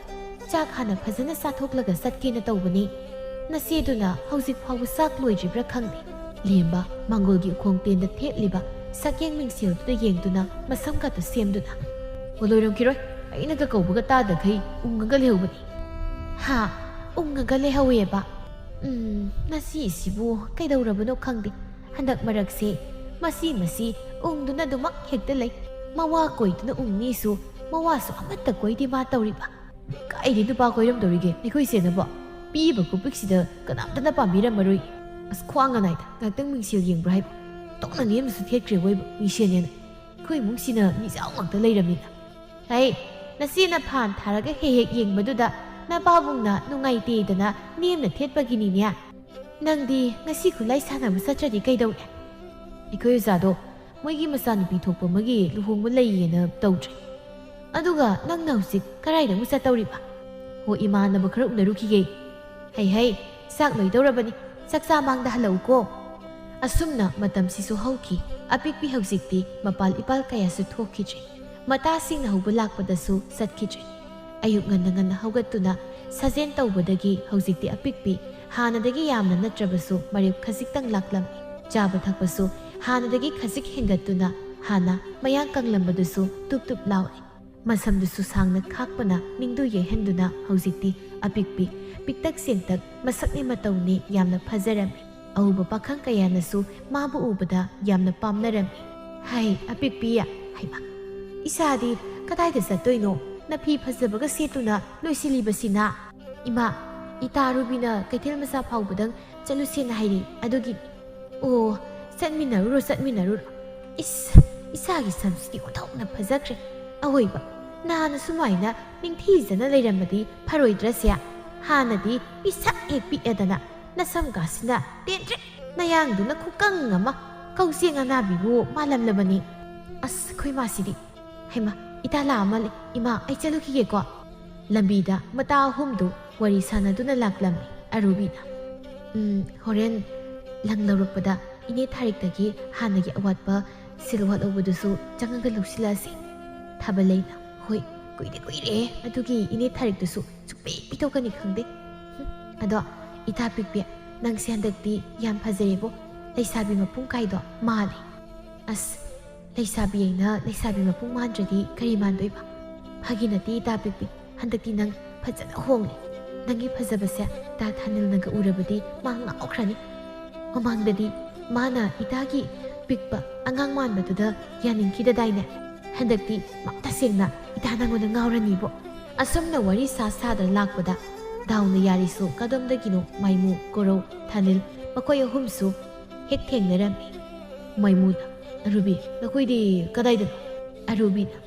[SPEAKER 2] ꯆꯥꯛ ꯍꯥꯟꯅ ꯐꯖꯅ ꯆꯥꯊꯣꯛꯂꯒ ꯆꯠꯀꯦꯅ ꯇꯧꯕꯅꯤ ꯅꯆꯦꯗꯨꯅ ꯍꯧꯖꯤꯛ ꯐꯥꯎꯕ ꯆꯥꯛ ꯂꯣꯏꯗ꯭ꯔꯤꯕ꯭ꯔꯥ ꯈꯪꯗꯦ ꯂꯦꯝꯕ ꯃꯥꯡꯒꯣꯜꯒꯤ ꯎꯈꯣꯡꯇꯦꯟꯗ ꯊꯦꯠꯂꯤꯕ ꯁꯛꯌꯦꯡ ꯃꯤꯡꯁꯦꯜꯗꯨꯗ ꯌꯦꯡꯗꯨꯅ ꯃꯁꯝꯒꯗꯨ ꯁꯦꯝꯗꯨꯅ ꯂꯣꯏꯔꯝꯈꯤꯔꯣꯏ ꯑꯩꯅꯒ ꯀꯧꯕꯒ ꯇꯥꯗꯈꯩ ꯎꯪꯉꯒ ꯂꯩꯍꯧꯕꯅꯤ
[SPEAKER 1] ꯍꯥ ꯎꯪꯉꯒ ꯂꯩꯍꯧꯋꯦꯕ
[SPEAKER 2] ꯉꯁꯤꯁꯤꯕꯨ ꯀꯩꯗꯧꯔꯕꯅꯣ ꯈꯪꯗꯦ ꯍꯟꯗꯛ ꯃꯔꯛꯁꯦ ꯃꯁꯤ ꯎꯪꯗꯨꯅ ꯑꯗꯨꯃꯛ ꯍꯦꯛꯇ ꯂꯩ ꯃꯋꯥ ꯀꯣꯏꯗꯨꯅ ꯎꯪꯅꯤꯁꯨ ꯃꯋꯥꯁꯨ ꯑꯃꯠꯇ ꯀꯣꯏꯗꯦ ꯃꯥ ꯇꯧꯔꯤꯕ
[SPEAKER 1] ꯀꯥꯏꯗꯩ ꯅꯨꯄꯥ ꯀꯣꯏꯔꯝꯗꯧꯔꯤꯒꯦ ꯑꯩꯈꯣꯏ ꯁꯦꯅꯕꯣ ꯄꯤꯕ ꯈꯨꯄꯤꯛꯁꯤꯗ ꯀꯅꯥꯝꯇꯅ ꯄꯥꯝꯕꯤꯔꯝꯃꯔꯣꯏ
[SPEAKER 2] ꯑꯁ ꯈ꯭ꯋꯥꯡ ꯉꯅꯥꯏꯗ ꯉꯥꯛꯇꯪ ꯃꯤꯡꯁꯦꯜ ꯌꯦꯡꯕ꯭ꯔꯥ ꯍꯥꯏꯕ ꯇꯣꯛꯅ ꯅꯦꯝꯅꯁꯨ ꯊꯦꯠꯈ꯭ꯔꯦ ꯑꯣꯏꯕ ꯃꯤꯡꯁꯦꯜꯅꯦꯅ ꯑꯩꯈꯣꯏ ꯏꯃꯨꯡꯁꯤꯅ ꯃꯤꯖꯥꯎ ꯉꯥꯛꯇ ꯂꯩꯔꯝꯅꯤꯅ
[SPEAKER 1] ꯍꯩ ꯅꯆꯦꯅ ꯐꯥꯟ ꯊꯥꯔꯒ ꯍꯦꯛ ꯌꯦꯡꯕꯗꯨꯗ ꯅꯄꯥꯕꯨꯡꯅ ꯅꯨꯡꯉꯥꯏꯇꯦꯗꯅ ꯅꯦꯝꯅ ꯊꯦꯠꯄꯒꯤꯅꯤꯅꯦ ꯅꯪꯗꯤ ꯉꯁꯤ ꯈꯨꯠꯂꯥꯏ ꯁꯥꯟꯅꯕ ꯆꯠꯇ꯭ꯔꯗꯤ ꯀꯩꯗꯧꯔꯦ
[SPEAKER 2] ꯑꯩꯈꯣꯏ ꯑꯣꯖꯥꯗꯣ ꯃꯣꯏꯒꯤ ꯃꯆꯥꯅꯨꯄꯤ ꯊꯣꯛꯄ ꯑꯃꯒꯤ ꯂꯨꯍꯣꯡꯕ ꯂꯩꯌꯦꯅ ꯇꯧꯗ꯭ꯔꯦ
[SPEAKER 1] ꯑꯗꯨꯒ ꯅꯪꯅ ꯍꯧꯖꯤꯛ ꯀꯔꯥꯏꯗ ꯑꯃꯨꯛ ꯆꯠꯇꯧꯔꯤꯕ
[SPEAKER 2] ꯍꯣ ꯏꯃꯥꯟꯅꯕ ꯈꯔ ꯎꯅꯔꯨꯈꯤꯒꯦ
[SPEAKER 1] ꯍꯩ ꯆꯥꯛ ꯂꯣꯏꯗꯧꯔꯕꯅꯤ ꯆꯥꯛꯆꯥ ꯃꯥꯡꯗ ꯍꯜꯂꯛꯎꯀꯣ
[SPEAKER 2] ꯑꯁꯨꯝꯅ ꯃꯇꯝꯁꯤꯁꯨ ꯍꯧꯈꯤ ꯑꯄꯤꯛꯄꯤ ꯍꯧꯖꯤꯛꯇꯤ ꯃꯄꯥꯜ ꯏꯄꯥꯜ ꯀꯌꯥꯁꯨ ꯊꯣꯛꯈꯤꯗ꯭ꯔꯦ ꯃꯇꯥꯁꯤꯡꯅ ꯍꯧꯕ ꯂꯥꯛꯄꯗꯁꯨ ꯆꯠꯈꯤꯗ꯭ꯔꯦ ꯑꯌꯨꯛ ꯉꯟꯅ ꯍꯧꯒꯠꯇꯨꯅ ꯁꯥꯖꯦꯟ ꯇꯧꯕꯗꯒꯤ ꯍꯧꯖꯤꯛꯇꯤ ꯑꯄꯤꯛꯄꯤ ꯍꯥꯟꯅꯗꯒꯤ ꯌꯥꯝꯅ ꯅꯠꯇ꯭ꯔꯕꯁꯨ ꯃꯔꯦꯞ ꯈꯖꯤꯛꯇꯪ ꯂꯥꯛꯂꯝꯃꯤ ꯆꯥꯕ ꯊꯛꯄꯁꯨ ꯍꯥꯟꯅꯗꯒꯤ ꯈꯖꯤꯛ ꯍꯦꯟꯒꯠꯇꯨꯅ ꯍꯥꯟꯅ ꯃꯌꯥꯡ ꯀꯪꯂꯝꯕꯗꯨꯁꯨ ꯇꯨꯞ ꯂꯥꯎꯔꯦ ꯃꯁꯝꯗꯨꯁꯨ ꯁꯥꯡꯅ ꯈꯥꯛꯄꯅ ꯅꯤꯡꯗꯨ ꯌꯩꯍꯟꯗꯨꯅ ꯍꯧꯖꯤꯛꯇꯤ ꯑꯄꯤꯛꯄꯤ ꯄꯤꯛꯇꯛ ꯆꯦꯡꯇꯛ ꯃꯁꯛꯅꯤ ꯃꯇꯧꯅꯤ ꯌꯥꯝꯅ ꯐꯖꯔꯝꯃꯤ ꯑꯎꯕ ꯄꯥꯈꯪ ꯀꯌꯥꯅꯁꯨ ꯃꯥꯕꯨ ꯎꯕꯗ ꯌꯥꯝꯅ ꯄꯥꯝꯅꯔꯝꯃꯤ
[SPEAKER 1] ꯍꯥꯏ ꯑꯄꯤꯛꯄꯤ
[SPEAKER 2] ꯍꯩꯃꯥ
[SPEAKER 1] ꯏꯁꯥꯗꯤ ꯀꯗꯥꯏꯗ ꯆꯠꯇꯣꯏꯅꯣ ꯅꯐꯤ ꯐꯖꯕꯒ ꯁꯦꯠꯇꯨꯅ ꯂꯣꯏꯁꯤꯜꯂꯤꯕꯁꯤꯅ
[SPEAKER 2] ꯏꯃꯥ ꯏꯇꯥ ꯔꯨꯕꯤꯅ ꯀꯩꯊꯦꯜ ꯃꯆꯥ ꯐꯥꯎꯕꯗꯪ ꯆꯠꯂꯨꯁꯦꯅ ꯍꯥꯏꯔꯤ ꯑꯗꯨꯒꯤ
[SPEAKER 1] ꯑꯣ ꯆꯠꯃꯤꯟꯅꯔꯨꯔꯣ ꯏꯁꯥꯒꯤ ꯁꯝꯁꯤꯗꯤ ꯑꯣꯟꯊꯣꯛꯅ ꯐꯖꯈ꯭ꯔꯦ ꯑꯋꯣꯏꯕ ꯅꯍꯥꯟꯅ ꯁꯨꯃꯥꯏꯅ ꯅꯤꯡꯊꯤꯖꯅ ꯂꯩꯔꯝꯃꯗꯤ ꯐꯔꯣꯏꯗ꯭ꯔꯁꯦ
[SPEAKER 2] ꯍꯥꯟꯅꯗꯤ ꯄꯤꯁꯛ ꯍꯦꯛ ꯄꯤꯛꯑꯗꯅ ꯅꯁꯝꯒꯥꯁꯤꯅ ꯇꯦꯟꯇ꯭ꯔꯤꯛ ꯅꯌꯥꯡꯗꯨꯅ ꯈꯨꯀꯪ ꯑꯃ ꯀꯧꯖꯦꯡ ꯑꯅꯥꯕꯤꯕꯨ ꯃꯥꯜꯂꯝꯂꯕꯅꯤ ꯑꯁ ꯑꯩꯈꯣꯏ ꯃꯥꯁꯤꯗꯤ ꯍꯩꯃ ꯏꯇꯥ ꯂꯥꯛꯑ ꯃꯥꯜꯂꯦ ꯏꯃꯥ ꯑꯩ ꯆꯠꯂꯨꯈꯤꯒꯦꯀꯣ ꯂꯝꯕꯤꯗ ꯃꯇꯥ ꯑꯍꯨꯝꯗꯨ ꯋꯥꯔꯤ ꯁꯥꯟꯅꯗꯨꯅ ꯂꯥꯛꯂꯝꯃꯤ ꯑꯔꯨꯕꯤꯅ ꯍꯣꯔꯦꯟ ꯂꯪ ꯂꯧꯔꯛꯄꯗ ꯏꯅꯦ ꯊꯥꯔꯤꯛꯇꯒꯤ ꯍꯥꯟꯅꯒꯤ ꯑꯋꯥꯠꯄ ꯁꯤꯜ ꯋꯥꯠꯍꯧꯕꯗꯨꯁꯨ ꯆꯪꯉꯒ ꯂꯧꯁꯤꯜꯂꯛꯑꯁꯤ ꯊꯥꯕꯂꯩꯅ ꯍꯣꯏ ꯀꯨꯏꯔꯦ ꯑꯗꯨꯒꯤ ꯏꯅꯦ ꯊꯥꯔꯤꯛꯇꯨꯁꯨ ꯁꯨꯛꯄꯤ ꯄꯤꯊꯣꯛꯀꯅꯤ ꯈꯪꯗꯦ ꯑꯗꯣ ꯏꯇꯥ ꯄꯤꯛꯄꯤ ꯅꯪꯁꯦ ꯍꯟꯗꯛꯇꯤ ꯌꯥꯝ ꯐꯖꯔꯦꯕꯣ ꯂꯩꯁꯥꯕꯤ ꯃꯄꯨꯡ ꯀꯥꯏꯗꯣ ꯃꯥꯜꯂꯤ ꯑꯁ ꯂꯩꯁꯥꯕꯤ ꯑꯩꯅ ꯂꯩꯁꯥꯕꯤ ꯃꯄꯨꯡ ꯃꯥꯟꯗ꯭ꯔꯗꯤ ꯀꯔꯤ ꯃꯥꯟꯗꯣꯏꯕ ꯐꯥꯒꯤ ꯅꯠꯇꯦ ꯏꯇꯥ ꯄꯤꯛꯄꯤ ꯍꯟꯗꯛꯇꯤ ꯅꯪ ꯐꯖꯅ ꯍꯣꯡꯂꯦ ꯅꯪꯒꯤ ꯐꯖꯕꯁꯦ ꯇꯥ ꯊꯥꯅꯤꯜꯅꯒ ꯎꯔꯕꯗꯤ ꯃꯥ ꯉꯥꯎꯈ꯭ꯔꯅꯤ ꯃꯃꯥꯡꯗꯗꯤ ꯃꯥꯅ ꯏꯇꯥꯒꯤ ꯄꯤꯛꯄ ꯑꯉꯥꯡ ꯃꯥꯟꯕꯗꯨꯗ ꯌꯥꯅꯤꯡꯈꯤꯗꯗꯥꯏꯅꯦ ꯍꯟꯗꯛꯇꯤ ꯇꯁꯦꯡꯅ ꯏꯇꯥ ꯅꯪꯉꯣꯟꯗ ꯉꯥꯎꯔꯅꯤꯕꯣ ꯑꯁꯨꯝꯅ ꯋꯥꯔꯤ ꯁꯥꯗꯅ ꯂꯥꯛꯄꯗ ꯗꯥꯎꯅ ꯌꯥꯔꯤꯁꯨ ꯀꯗꯣꯝꯗꯒꯤꯅꯣ ꯃꯥꯏꯃꯨ ꯀꯣꯔꯧ ꯊꯥꯅꯤꯜ ꯃꯈꯣꯏ ꯑꯍꯨꯝꯁꯨ ꯍꯦꯛ ꯊꯦꯡꯅꯔꯝꯃꯤ ꯃꯥꯏꯃꯨꯅ ꯑꯔꯨꯕꯤ ꯅꯈꯣꯏꯗꯤ ꯀꯗꯥꯏꯗꯅꯣ ꯑꯔꯨꯕꯤꯅ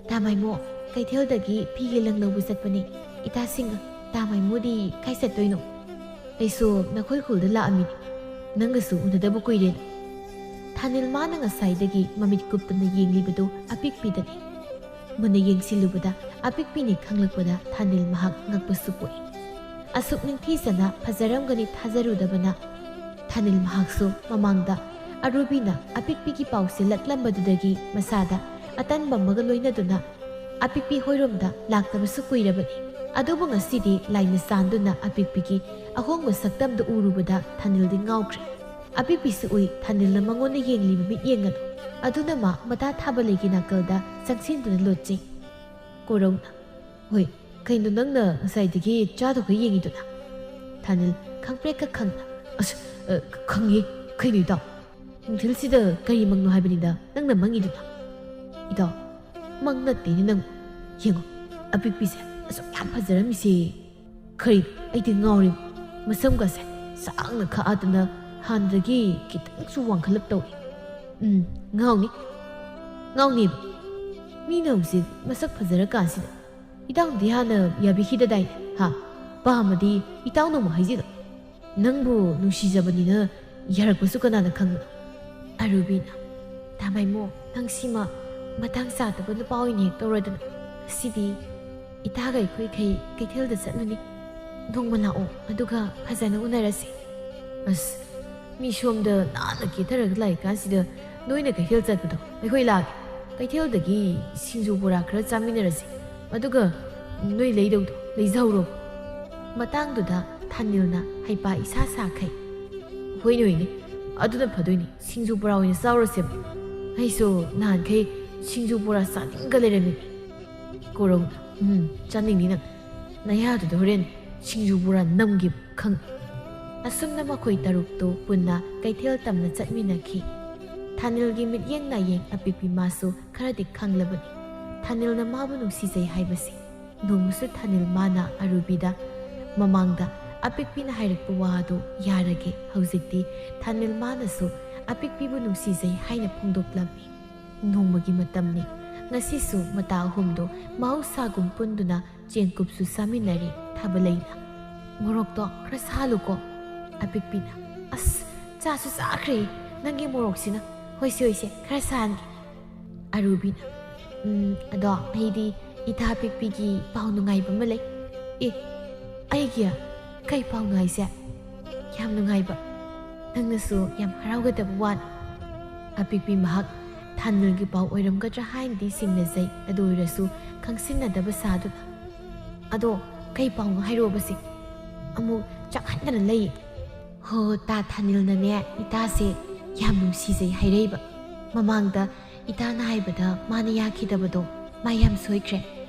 [SPEAKER 2] ꯇꯥ ꯃꯥꯏꯃꯣ ꯀꯩꯊꯦꯜꯗꯒꯤ ꯐꯤꯒꯤ ꯂꯪ ꯂꯧꯕ ꯆꯠꯄꯅꯤ ꯏꯇꯥꯁꯤꯡꯒ ꯇꯥ ꯃꯥꯏꯃꯣꯗꯤ ꯀꯥꯏ ꯆꯠꯇꯣꯏꯅꯣ ꯑꯩꯁꯨ ꯅꯈꯣꯏ ꯈꯨꯜꯗ ꯂꯥꯛꯑꯝꯃꯤꯅꯤ ꯅꯪꯒꯁꯨ ꯎꯅꯗꯕ ꯀꯨꯏꯔꯦꯅ ꯊꯥꯅꯤꯜ ꯃꯥꯅ ꯉꯁꯥꯏꯗꯒꯤ ꯃꯃꯤꯠ ꯀꯨꯞꯇꯅ ꯌꯦꯡꯂꯤꯕꯗꯨ ꯑꯄꯤꯛꯄꯤꯗꯅꯤ ꯃꯨꯟꯅ ꯌꯦꯡꯁꯤꯜꯂꯨꯕꯗ ꯑꯄꯤꯛꯄꯤꯅꯤ ꯈꯪꯂꯛꯄꯗ ꯊꯥꯅꯤꯜ ꯃꯍꯥꯛ ꯉꯛꯄꯁꯨ ꯄꯣꯛꯏ ꯑꯁꯨꯛ ꯅꯤꯡꯊꯤꯖꯅ ꯐꯖꯔꯝꯒꯅꯤ ꯊꯥꯖꯔꯨꯗꯕꯅ ꯊꯥꯅꯤꯜ ꯃꯍꯥꯛꯁꯨ ꯃꯃꯥꯡꯗ ꯑꯔꯨꯕꯤꯅ ꯑꯄꯤꯛꯄꯤꯒꯤ ꯄꯥꯎꯁꯦ ꯂꯛꯂꯝꯕꯗꯨꯗꯒꯤ ꯃꯁꯥꯗ ꯑꯇꯟꯕ ꯑꯃꯒ ꯂꯣꯏꯅꯗꯨꯅ ꯑꯄꯤꯛꯄꯤ ꯍꯣꯏꯔꯣꯝꯗ ꯂꯥꯛꯇꯕꯁꯨ ꯀꯨꯏꯔꯕꯅꯤ ꯑꯗꯨꯕꯨ ꯉꯁꯤꯗꯤ ꯂꯥꯏꯅ ꯆꯥꯟꯗꯨꯅ ꯑꯄꯤꯛꯄꯤꯒꯤ ꯑꯍꯣꯡꯕ ꯁꯛꯇꯝꯗꯨ ꯎꯔꯨꯕꯗ ꯊꯥꯅꯤꯜꯗꯤ ꯉꯥꯎꯈ꯭ꯔꯦ ꯑꯄꯤꯛꯄꯤꯁꯨ ꯎꯏ ꯊꯥꯅꯤꯜꯅ ꯃꯉꯣꯟꯗ ꯌꯦꯡꯂꯤꯕ ꯃꯤꯠꯌꯦꯡ ꯑꯗꯨ ꯑꯗꯨꯅ ꯃꯥ ꯃꯇꯥ ꯊꯥꯕꯂꯩꯒꯤ ꯅꯥꯀꯜꯗ ꯆꯪꯁꯤꯟꯗꯨꯅ ꯂꯣꯠꯆꯩ ꯀꯣꯔꯧꯅ ꯍꯣꯏ ꯀꯩꯅꯣ ꯅꯪꯅ ꯉꯁꯥꯏꯗꯒꯤ ꯆꯥꯗꯣꯛꯒ ꯌꯦꯡꯉꯤꯗꯨꯅ ꯊꯥꯅꯤꯜ ꯈꯪꯄ꯭ꯔꯦꯛꯀ ꯈꯪꯅ ꯑꯁ ꯈꯪꯉꯤ ꯀꯩꯅꯣ ꯏꯇꯥꯎ ꯅꯨꯡꯊꯤꯜꯁꯤꯗ ꯀꯔꯤ ꯃꯪꯅꯣ ꯍꯥꯏꯕꯅꯤꯗ ꯅꯪꯅ ꯃꯪꯉꯤꯗꯨꯅ ꯏꯇꯥꯎ ꯃꯪ ꯅꯠꯇꯦꯅꯦ ꯅꯪ ꯌꯦꯡꯉꯣ ꯑꯄꯤꯛꯄꯤꯁꯦ ꯑꯁꯨꯛ ꯌꯥꯝ ꯐꯖꯔꯝꯃꯤꯁꯦ ꯀꯔꯤꯅꯣ ꯑꯩꯗꯤ ꯉꯥꯎꯔꯤꯕ ꯃꯁꯝꯒꯁꯦ ꯁꯥꯡꯅ ꯈꯥꯛꯑꯗꯅ ꯍꯥꯟꯅꯗꯒꯤ ꯈꯤꯇꯪꯁꯨ ꯋꯥꯡꯈꯠꯂꯞ ꯇꯧꯏ ꯉꯥꯎꯅꯦꯕ ꯃꯤꯅ ꯍꯧꯖꯤꯛ ꯃꯁꯛ ꯐꯖꯔꯀꯥꯟꯁꯤꯗ ꯏꯇꯥꯎꯗꯤ ꯍꯥꯟꯅ ꯌꯥꯕꯤꯈꯤꯗꯗꯥꯏꯅꯦ ꯍꯥ ꯄꯥꯝꯃꯗꯤ ꯏꯇꯥꯎꯅ ꯑꯃꯨꯛ ꯍꯥꯏꯖꯤꯜꯂꯣ ꯅꯪꯕꯨ ꯅꯨꯡꯁꯤꯖꯕꯅꯤꯅ ꯌꯥꯔꯛꯄꯁꯨ ꯀꯅꯥꯅ ꯈꯪꯕꯅꯣ ꯑꯔꯨꯕꯤꯅ ꯇꯥꯃꯥꯏꯃꯣ ꯅꯪ ꯁꯤꯃ ꯃꯇꯥꯡ ꯆꯥꯗꯕ ꯅꯨꯄꯥ ꯑꯣꯏꯅ ꯍꯦꯛ ꯇꯧꯔꯗꯅ ꯉꯁꯤꯗꯤ ꯏꯇꯥꯒ ꯑꯩꯈꯣꯏꯈꯩ ꯀꯩꯊꯦꯜꯗ ꯆꯠꯂꯨꯅꯤ ꯅꯣꯡꯃ ꯂꯥꯛꯑꯣ ꯑꯗꯨꯒ ꯐꯖꯅ ꯎꯅꯔꯁꯤ ꯑꯁ ꯃꯤ ꯁꯣꯝꯗ ꯅꯥꯟꯅ ꯀꯦꯊꯔꯒ ꯂꯥꯛꯏꯀꯥꯟꯁꯤꯗ ꯅꯣꯏꯅ ꯀꯩꯊꯦꯜ ꯆꯠꯄꯗꯣ ꯑꯩꯈꯣꯏ ꯂꯥꯛꯑꯒꯦ ꯀꯩꯊꯦꯜꯗꯒꯤ ꯁꯤꯡꯖꯨ ꯕꯣꯔꯥꯈꯔ ꯆꯥꯃꯤꯟꯅꯔꯁꯤ ꯑꯗꯨꯒ ꯅꯣꯏ ꯂꯩꯗꯧꯗꯣ ꯂꯩꯖꯍꯧꯔꯣ ꯃꯇꯥꯡꯗꯨꯗ ꯊꯥꯅꯤꯜꯅ ꯍꯩꯄꯥ ꯏꯁꯥ ꯁꯥꯈꯩ ꯍꯣꯏꯅꯦ ꯑꯗꯨꯅ ꯐꯗꯣꯏꯅꯤ ꯁꯤꯡꯖꯨ ꯕꯣꯔꯥ ꯑꯣꯏꯅ ꯆꯥꯎꯔꯁꯦꯕ ꯑꯩꯁꯨ ꯅꯍꯥꯟꯈꯩ ꯁꯤꯡꯖු ꯕꯣꯔꯥ ꯆꯥꯅꯤꯡꯒ ꯂꯩꯔꯝꯃꯤꯅꯤ ꯀꯣꯔꯧꯅ ꯆꯥꯅꯤꯡꯅꯤ ꯅꯪ ꯅꯌꯥꯗꯨꯗ ꯍꯣꯔꯦꯟ ꯁꯤꯡꯖු ꯕꯣꯔꯥ ꯅꯝꯒꯦꯕ ꯈꯪꯉꯤ ꯑꯁꯨꯝꯅ ꯃꯈꯣꯏ ꯇꯔꯨꯛꯇꯨ ꯄꯨꯟꯅ ꯀꯩꯊꯦꯜ ꯇꯝꯅ ꯆꯠꯃꯤꯟꯅꯈꯤ ꯊꯥꯅꯤꯜꯒꯤ ꯃꯤꯠꯌꯦꯡ ꯅꯥꯌꯦꯡ ꯑꯄꯤꯛꯄꯤ ꯃꯥꯁꯨ ꯈꯔꯗꯤ ꯈꯪꯂꯕꯅꯤ ꯊꯥꯅꯤꯜꯅ ꯃꯥꯕꯨ ꯅꯨꯡꯁꯤꯖꯩ ꯍꯥꯏꯕꯁꯤ ꯅꯣꯡꯃꯁꯨ ꯊꯥꯅꯤꯜ ꯃꯥꯅ ꯑꯔꯨꯕꯤꯗ ꯃꯃꯥꯡꯗ ꯑꯄꯤꯛꯄꯤꯅ ꯍꯥꯏꯔꯛꯄ ꯋꯥ ꯑꯗꯨ ꯌꯥꯔꯒꯦ ꯍꯧꯖꯤꯛꯇꯤ ꯊꯥꯅꯤꯜ ꯃꯥꯅꯁꯨ ꯑꯄꯤꯛꯄꯤꯕꯨ ꯅꯨꯡꯁꯤꯖꯩ ꯍꯥꯏꯅ ꯐꯣꯡꯗꯣꯛꯂꯝꯃꯤ ꯅꯣꯡꯃꯒꯤ ꯃꯇꯝꯅꯤ ꯉꯁꯤꯁꯨ ꯃꯇꯥ ꯑꯍꯨꯝꯗꯨ ꯃꯍꯧꯁꯥꯒꯨꯝ ꯄꯨꯟꯗꯨꯅ ꯆꯦꯡꯀꯨꯞꯁꯨ ꯆꯥꯃꯤꯟꯅꯔꯤ ꯊꯥꯕꯂꯩꯅ ꯃꯣꯔꯣꯛꯇꯣ ꯈꯔ ꯁꯥꯍꯜꯂꯨꯀꯣ ꯑꯄꯤꯛꯄꯤꯅ ꯑꯁ ꯆꯥꯁꯨ ꯆꯥꯈ꯭ꯔꯦ ꯅꯪꯒꯤ ꯃꯣꯔꯣꯛꯁꯤꯅ ꯍꯣꯏꯁꯦ ꯈꯔ ꯁꯥꯍꯟꯒꯦ ꯑꯔꯨꯕꯤꯅ ꯑꯗꯣ ꯑꯩꯗꯤ ꯏꯇꯥ ꯑꯄꯤꯛꯄꯤꯒꯤ ꯄꯥꯎ ꯅꯨꯡꯉꯥꯏꯕ ꯑꯃ ꯂꯩ ꯑꯩꯒꯤ ꯀꯩ ꯄꯥꯎꯅꯣ ꯍꯥꯏꯁꯦ ꯌꯥꯝ ꯅꯨꯡꯉꯥꯏꯕ ꯅꯪꯅꯁꯨ ꯌꯥꯝ ꯍꯔꯥꯎꯒꯗꯕ ꯋꯥꯅꯤ ꯑꯄꯤꯛꯄꯤ ꯃꯍꯥꯛ ꯊꯥꯅꯤꯜꯒꯤ ꯄꯥꯎ ꯑꯣꯏꯔꯝꯒꯗ꯭ꯔꯥ ꯍꯥꯏꯅꯗꯤ ꯆꯤꯡꯅꯖꯩ ꯑꯗꯨ ꯑꯣꯏꯔꯁꯨ ꯈꯪꯁꯤꯟꯅꯗꯕ ꯁꯥꯗꯨꯅ ꯑꯗꯣ ꯀꯩ ꯄꯥꯎꯅꯣ ꯍꯥꯏꯔꯛꯑꯣꯕꯁꯤ ꯑꯃꯨꯛ ꯆꯥꯛꯍꯟꯗꯅ ꯂꯩ ꯍꯣ ꯇꯥ ꯊꯥꯅꯤꯜꯅꯅꯦ ꯏꯇꯥꯁꯦ ꯌꯥꯝ ꯅꯨꯡꯁꯤꯖꯩ ꯍꯥꯏꯔꯛꯏꯕ ꯃꯃꯥꯡꯗ ꯏꯇꯥꯅ ꯍꯥꯏꯕꯗ ꯃꯥꯅ ꯌꯥꯈꯤꯗꯕꯗꯣ ꯃꯥ ꯌꯥꯝ ꯁꯣꯏꯈ꯭ꯔꯦ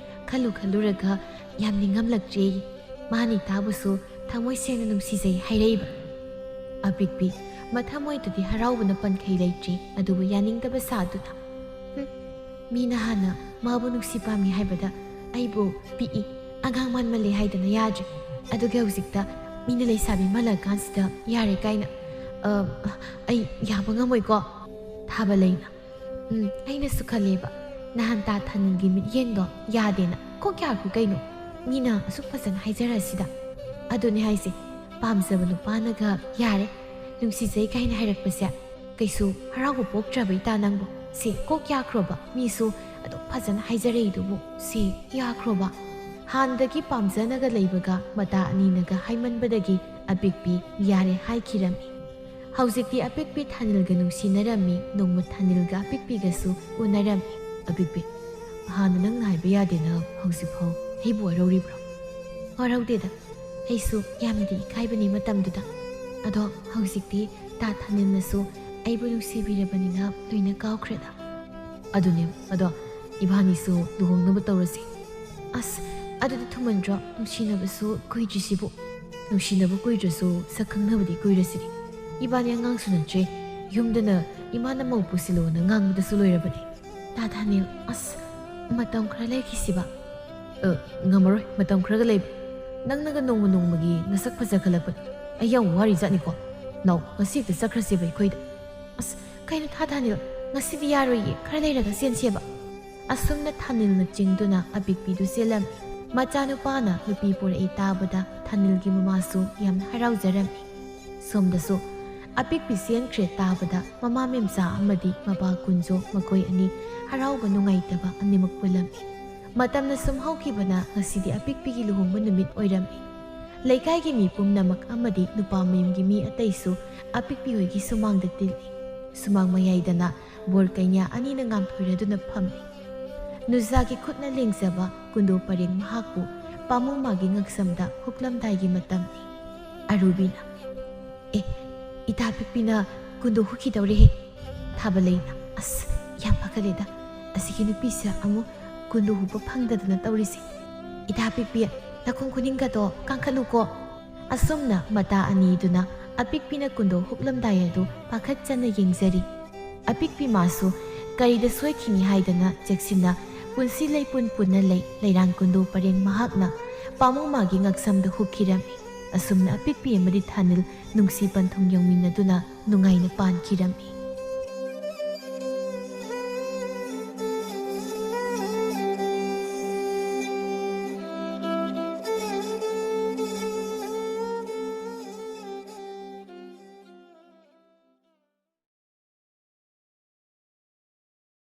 [SPEAKER 2] ꯈꯜꯂꯨꯔꯒ ꯌꯥꯝ ꯅꯤꯡꯉꯝꯂꯛꯇ꯭ꯔꯦ ꯃꯥꯅ ꯏꯇꯥꯕꯨꯁꯨ ꯊꯃꯣꯏ ꯁꯦꯡꯅ ꯅꯨꯡꯁꯤꯖꯩ ꯍꯥꯏꯔꯛꯏꯕ ꯑꯄꯤꯛꯄꯤ ꯃꯊꯃꯣꯏꯗꯗꯤ ꯍꯔꯥꯎꯕꯅ ꯄꯟꯈꯩ ꯂꯩꯇ꯭ꯔꯤ ꯑꯗꯨꯕꯨ ꯌꯥꯅꯤꯡꯗꯕ ꯁꯥꯗꯨꯅ ꯃꯤꯅ ꯍꯥꯟꯅ ꯃꯥꯕꯨ ꯅꯨꯡꯁꯤ ꯄꯥꯝꯃꯤ ꯍꯥꯏꯕꯗ ꯑꯩꯕꯨ ꯄꯤꯛꯏ ꯑꯉꯥꯡ ꯃꯥꯟꯃꯜꯂꯦ ꯍꯥꯏꯗꯅ ꯌꯥꯗ꯭ꯔꯦ ꯑꯗꯨꯒ ꯍꯧꯖꯤꯛꯇ ꯃꯤꯅ ꯂꯩꯁꯥꯕꯤ ꯃꯥꯜꯂꯀꯥꯟꯁꯤꯗ ꯌꯥꯔꯦ ꯀꯥꯏꯅ ꯑꯩ ꯌꯥꯕ ꯉꯝꯃꯣꯏꯀꯣ ꯊꯥꯕꯂꯩꯅ ꯑꯩꯅꯁꯨ ꯈꯜꯂꯦꯕ ꯅꯍꯥꯟ ꯇꯥ ꯊꯥꯅꯤꯜꯒꯤ ꯃꯤꯠꯌꯦꯡꯗꯣ ꯌꯥꯗꯦꯅ ꯀꯣꯛ ꯌꯥꯈ꯭ꯔꯨ ꯀꯩꯅꯣ ꯃꯤꯅ ꯑꯁꯨꯛ ꯐꯖꯅ ꯍꯥꯏꯖꯔꯛꯑꯁꯤꯗ ꯑꯗꯨꯅꯤ ꯍꯥꯏꯁꯦ ꯄꯥꯝꯖꯕ ꯅꯨꯄꯥꯅꯒ ꯌꯥꯔꯦ ꯅꯨꯡꯁꯤꯖꯩ ꯀꯥꯏꯅ ꯍꯥꯏꯔꯛꯄꯁꯦ ꯀꯩꯁꯨ ꯍꯔꯥꯎꯕ ꯄꯣꯛꯇ꯭ꯔꯕ ꯏꯇꯥ ꯅꯪꯕꯨ ꯁꯤ ꯀꯣꯛ ꯌꯥꯈ꯭ꯔꯣꯕ ꯃꯤꯁꯨ ꯑꯗꯨꯝ ꯐꯖꯅ ꯍꯥꯏꯖꯔꯛꯏꯗꯨꯕꯨ ꯁꯤ ꯌꯥꯈ꯭ꯔꯣꯕ ꯍꯥꯟꯅꯗꯒꯤ ꯄꯥꯝꯖꯅꯒ ꯂꯩꯕꯒ ꯃꯇꯥ ꯑꯅꯤꯅꯒ ꯍꯥꯏꯃꯟꯕꯗꯒꯤ ꯑꯄꯤꯛꯄꯤ ꯌꯥꯔꯦ ꯍꯥꯏꯈꯤꯔꯝꯃꯤ ꯍꯧꯖꯤꯛꯇꯤ ꯑꯄꯤꯛꯄꯤ ꯊꯥꯅꯤꯜꯒ ꯅꯨꯡꯁꯤꯅꯔꯝꯃꯤ ꯅꯣꯡꯃ ꯊꯥꯅꯤꯜꯒ ꯑꯄꯤꯛꯄꯤꯒꯁꯨ ꯎꯅꯔꯝꯃꯤ ꯑꯄꯤꯛꯄꯤ ꯍꯥꯟꯅ ꯅꯪꯅ ꯍꯥꯏꯕ ꯌꯥꯗꯦꯅ ꯍꯧꯖꯤꯛꯐꯥꯎ ꯑꯩꯕꯨ ꯋꯥꯔꯧꯔꯤꯕ꯭ꯔꯣ ꯋꯥꯔꯧꯗꯦꯗ ꯑꯩꯁꯨ ꯌꯥꯝꯅꯗꯤ ꯏꯀꯥꯏꯕꯅꯤ ꯃꯇꯝꯗꯨꯗ ꯑꯗꯣ ꯍꯧꯖꯤꯛꯇꯤ ꯇꯥ ꯊꯥꯅꯤꯜꯅꯁꯨ ꯑꯩꯕꯨ ꯅꯨꯡꯁꯤꯕꯤꯔꯕꯅꯤꯅ ꯂꯣꯏꯅ ꯀꯥꯎꯈ꯭ꯔꯦꯗ ꯑꯗꯨꯅꯦ ꯑꯗꯣ ꯏꯕꯥꯅꯤꯁꯨ ꯂꯨꯍꯣꯡꯅꯕ ꯇꯧꯔꯁꯤ ꯑꯁ ꯑꯗꯨꯗꯤ ꯊꯨꯃꯟꯗ꯭ꯔꯣ ꯅꯨꯡꯁꯤꯅꯕꯁꯨ ꯀꯨꯏꯗ꯭ꯔꯤꯁꯤꯕꯨ ꯅꯨꯡꯁꯤꯅꯕ ꯀꯨꯏꯗ꯭ꯔꯁꯨ ꯁꯛ ꯈꯪꯅꯕꯗꯤ ꯀꯨꯏꯔꯁꯤꯗꯤ ꯏꯕꯥꯅꯤ ꯑꯉꯥꯡꯁꯨ ꯅꯠꯇ꯭ꯔꯦ ꯌꯨꯝꯗꯅ ꯏꯃꯥꯅ ꯃꯧ ꯄꯨꯁꯤꯜꯂꯣꯅ ꯉꯥꯡꯕꯗꯁꯨ ꯂꯣꯏꯔꯕꯅꯤ ꯇꯥ ꯊꯥꯅꯤꯜ ꯑꯁ ꯃꯇꯝ ꯈꯔ ꯂꯩꯈꯤꯁꯤꯕ ꯉꯝꯃꯔꯣꯏ ꯃꯇꯝ ꯈꯔꯒ ꯂꯩꯕ ꯅꯪꯅꯒ ꯅꯣꯡꯃ ꯅꯣꯡꯃꯒꯤ ꯅꯁꯛ ꯐꯖꯈꯠꯂꯛꯄꯅꯤ ꯑꯩ ꯌꯥꯝ ꯋꯥꯔꯤ ꯖꯥꯠꯅꯤꯀꯣ ꯅꯥꯎ ꯉꯁꯤ ꯍꯦꯛꯇ ꯆꯠꯈ꯭ꯔꯁꯦꯕ ꯑꯩꯈꯣꯏꯗ ꯑꯁ ꯀꯩꯅꯣ ꯊꯥ ꯊꯥꯅꯤꯜ ꯉꯁꯤꯗꯤ ꯌꯥꯔꯣꯏꯌꯦ ꯈꯔ ꯂꯩꯔꯒ ꯆꯦꯟꯁꯦꯕ ꯑꯁꯨꯝꯅ ꯊꯥꯅꯤꯜꯅ ꯆꯤꯡꯗꯨꯅ ꯑꯄꯤꯛꯄꯤꯗꯨ ꯆꯦꯜꯂꯝꯃꯤ ꯃꯆꯥꯅꯨꯄꯥꯅ ꯅꯨꯄꯤ ꯄꯣꯔꯛꯏ ꯇꯥꯕꯗ ꯊꯥꯅꯤꯜꯒꯤ ꯃꯃꯥꯁꯨ ꯌꯥꯝꯅ ꯍꯔꯥꯎꯖꯔꯝꯃꯤ ꯁꯣꯝꯗꯁꯨ ꯑꯄꯤꯛꯄꯤ ꯆꯦꯟꯈ꯭ꯔꯦ ꯇꯥꯕꯗ ꯃꯃꯥ ꯃꯦꯝꯆꯥ ꯑꯃꯗꯤ ꯃꯄꯥ ꯀꯨꯟꯖꯣ ꯃꯈꯣꯏ ꯑꯅꯤ ꯍꯔꯥꯎꯕ ꯅꯨꯡꯉꯥꯏꯇꯕ ꯑꯅꯤꯃꯛ ꯄꯨꯜꯂꯝꯃꯤ ꯃꯇꯝꯅ ꯁꯨꯝ ꯍꯧꯈꯤꯕꯅ ꯉꯁꯤꯗꯤ ꯑꯄꯤꯛꯄꯤꯒꯤ ꯂꯨꯍꯣꯡꯕ ꯅꯨꯃꯤꯠ ꯑꯣꯏꯔꯝꯃꯤ ꯂꯩꯀꯥꯏꯒꯤ ꯃꯤ ꯄꯨꯝꯅꯃꯛ ꯑꯃꯗꯤ ꯅꯨꯄꯥ ꯃꯌꯨꯝꯒꯤ ꯃꯤ ꯑꯇꯩꯁꯨ ꯑꯄꯤꯛꯄꯤ ꯍꯣꯏꯒꯤ ꯁꯨꯃꯥꯡꯗ ꯇꯤꯜꯂꯤ ꯁꯨꯃꯥꯡ ꯃꯌꯥꯏꯗꯅ ꯕꯣꯔ ꯀꯩꯅꯥ ꯑꯅꯤꯅ ꯉꯥꯝꯊꯣꯏꯔꯗꯨꯅ ꯐꯝꯃꯤ ꯅꯨꯖꯥꯒꯤ ꯈꯨꯠꯅ ꯂꯦꯡꯖꯕ ꯀꯨꯟꯗꯣ ꯄꯔꯦꯡ ꯃꯍꯥꯛꯄꯨ ꯄꯥꯃꯨꯡ ꯃꯥꯒꯤ ꯉꯛꯁꯝꯗ ꯍꯨꯛꯂꯝꯗꯥꯏꯒꯤ ꯃꯇꯝꯅꯤ ꯑꯔꯨꯕꯤꯅ ꯏꯇꯥ ꯄꯤꯛꯄꯤꯅ ꯀꯨꯟꯗꯣ ꯍꯨꯛꯈꯤꯗꯧꯔꯦꯍꯦ ꯊꯥꯕꯂꯩꯅ ꯑꯁ ꯌꯥꯝ ꯄꯥꯈꯠꯂꯦꯗ ꯑꯁꯤꯒꯤ ꯅꯨꯄꯤꯁꯦ ꯑꯃꯨꯛ ꯀꯨꯟꯗꯣ ꯍꯨꯛꯄ ꯐꯪꯗꯗꯅ ꯇꯧꯔꯤꯁꯦ ꯏꯇꯥ ꯄꯤꯛꯄꯤ ꯅꯈꯣꯡ ꯈꯨꯅꯤꯡꯒꯗꯣ ꯀꯥꯡꯈꯠꯂꯨꯀꯣ ꯑꯁꯨꯝꯅ ꯃꯇꯥ ꯑꯅꯤꯗꯨꯅ ꯑꯄꯤꯛꯄꯤꯅ ꯀꯨꯟꯗꯣ ꯍꯨꯛꯂꯝꯗꯥꯏ ꯑꯗꯨ ꯄꯥꯈꯠꯆꯅ ꯌꯦꯡꯖꯔꯤ ꯑꯄꯤꯛꯄꯤ ꯃꯥꯁꯨ ꯀꯔꯤꯗ ꯁꯣꯏꯈꯤꯅꯤ ꯍꯥꯏꯗꯅ ꯆꯦꯛꯁꯤꯟꯅ ꯄꯨꯟꯁꯤ ꯂꯩꯄꯨꯟ ꯄꯨꯟꯅ ꯂꯩ ꯂꯩꯔꯥꯡ ꯀꯨꯟꯗꯣ ꯄꯔꯦꯡ ꯃꯍꯥꯛꯅ ꯄꯥꯃꯨꯡ ꯃꯥꯒꯤ ꯉꯛꯁꯝꯗ ꯍꯨꯛꯈꯤꯔꯝꯃꯤ ꯑꯁꯨꯝꯅ ꯑꯄꯤꯛꯄꯤ ꯑꯃꯗꯤ ꯊꯥꯅꯤꯜ ꯅꯨꯡꯁꯤ ꯄꯟꯊꯨꯡ ꯌꯧꯃꯤꯟꯅꯗꯨꯅ ꯅꯨꯡꯉꯥꯏꯅ ꯄꯥꯟꯈꯤꯔꯝꯃꯤ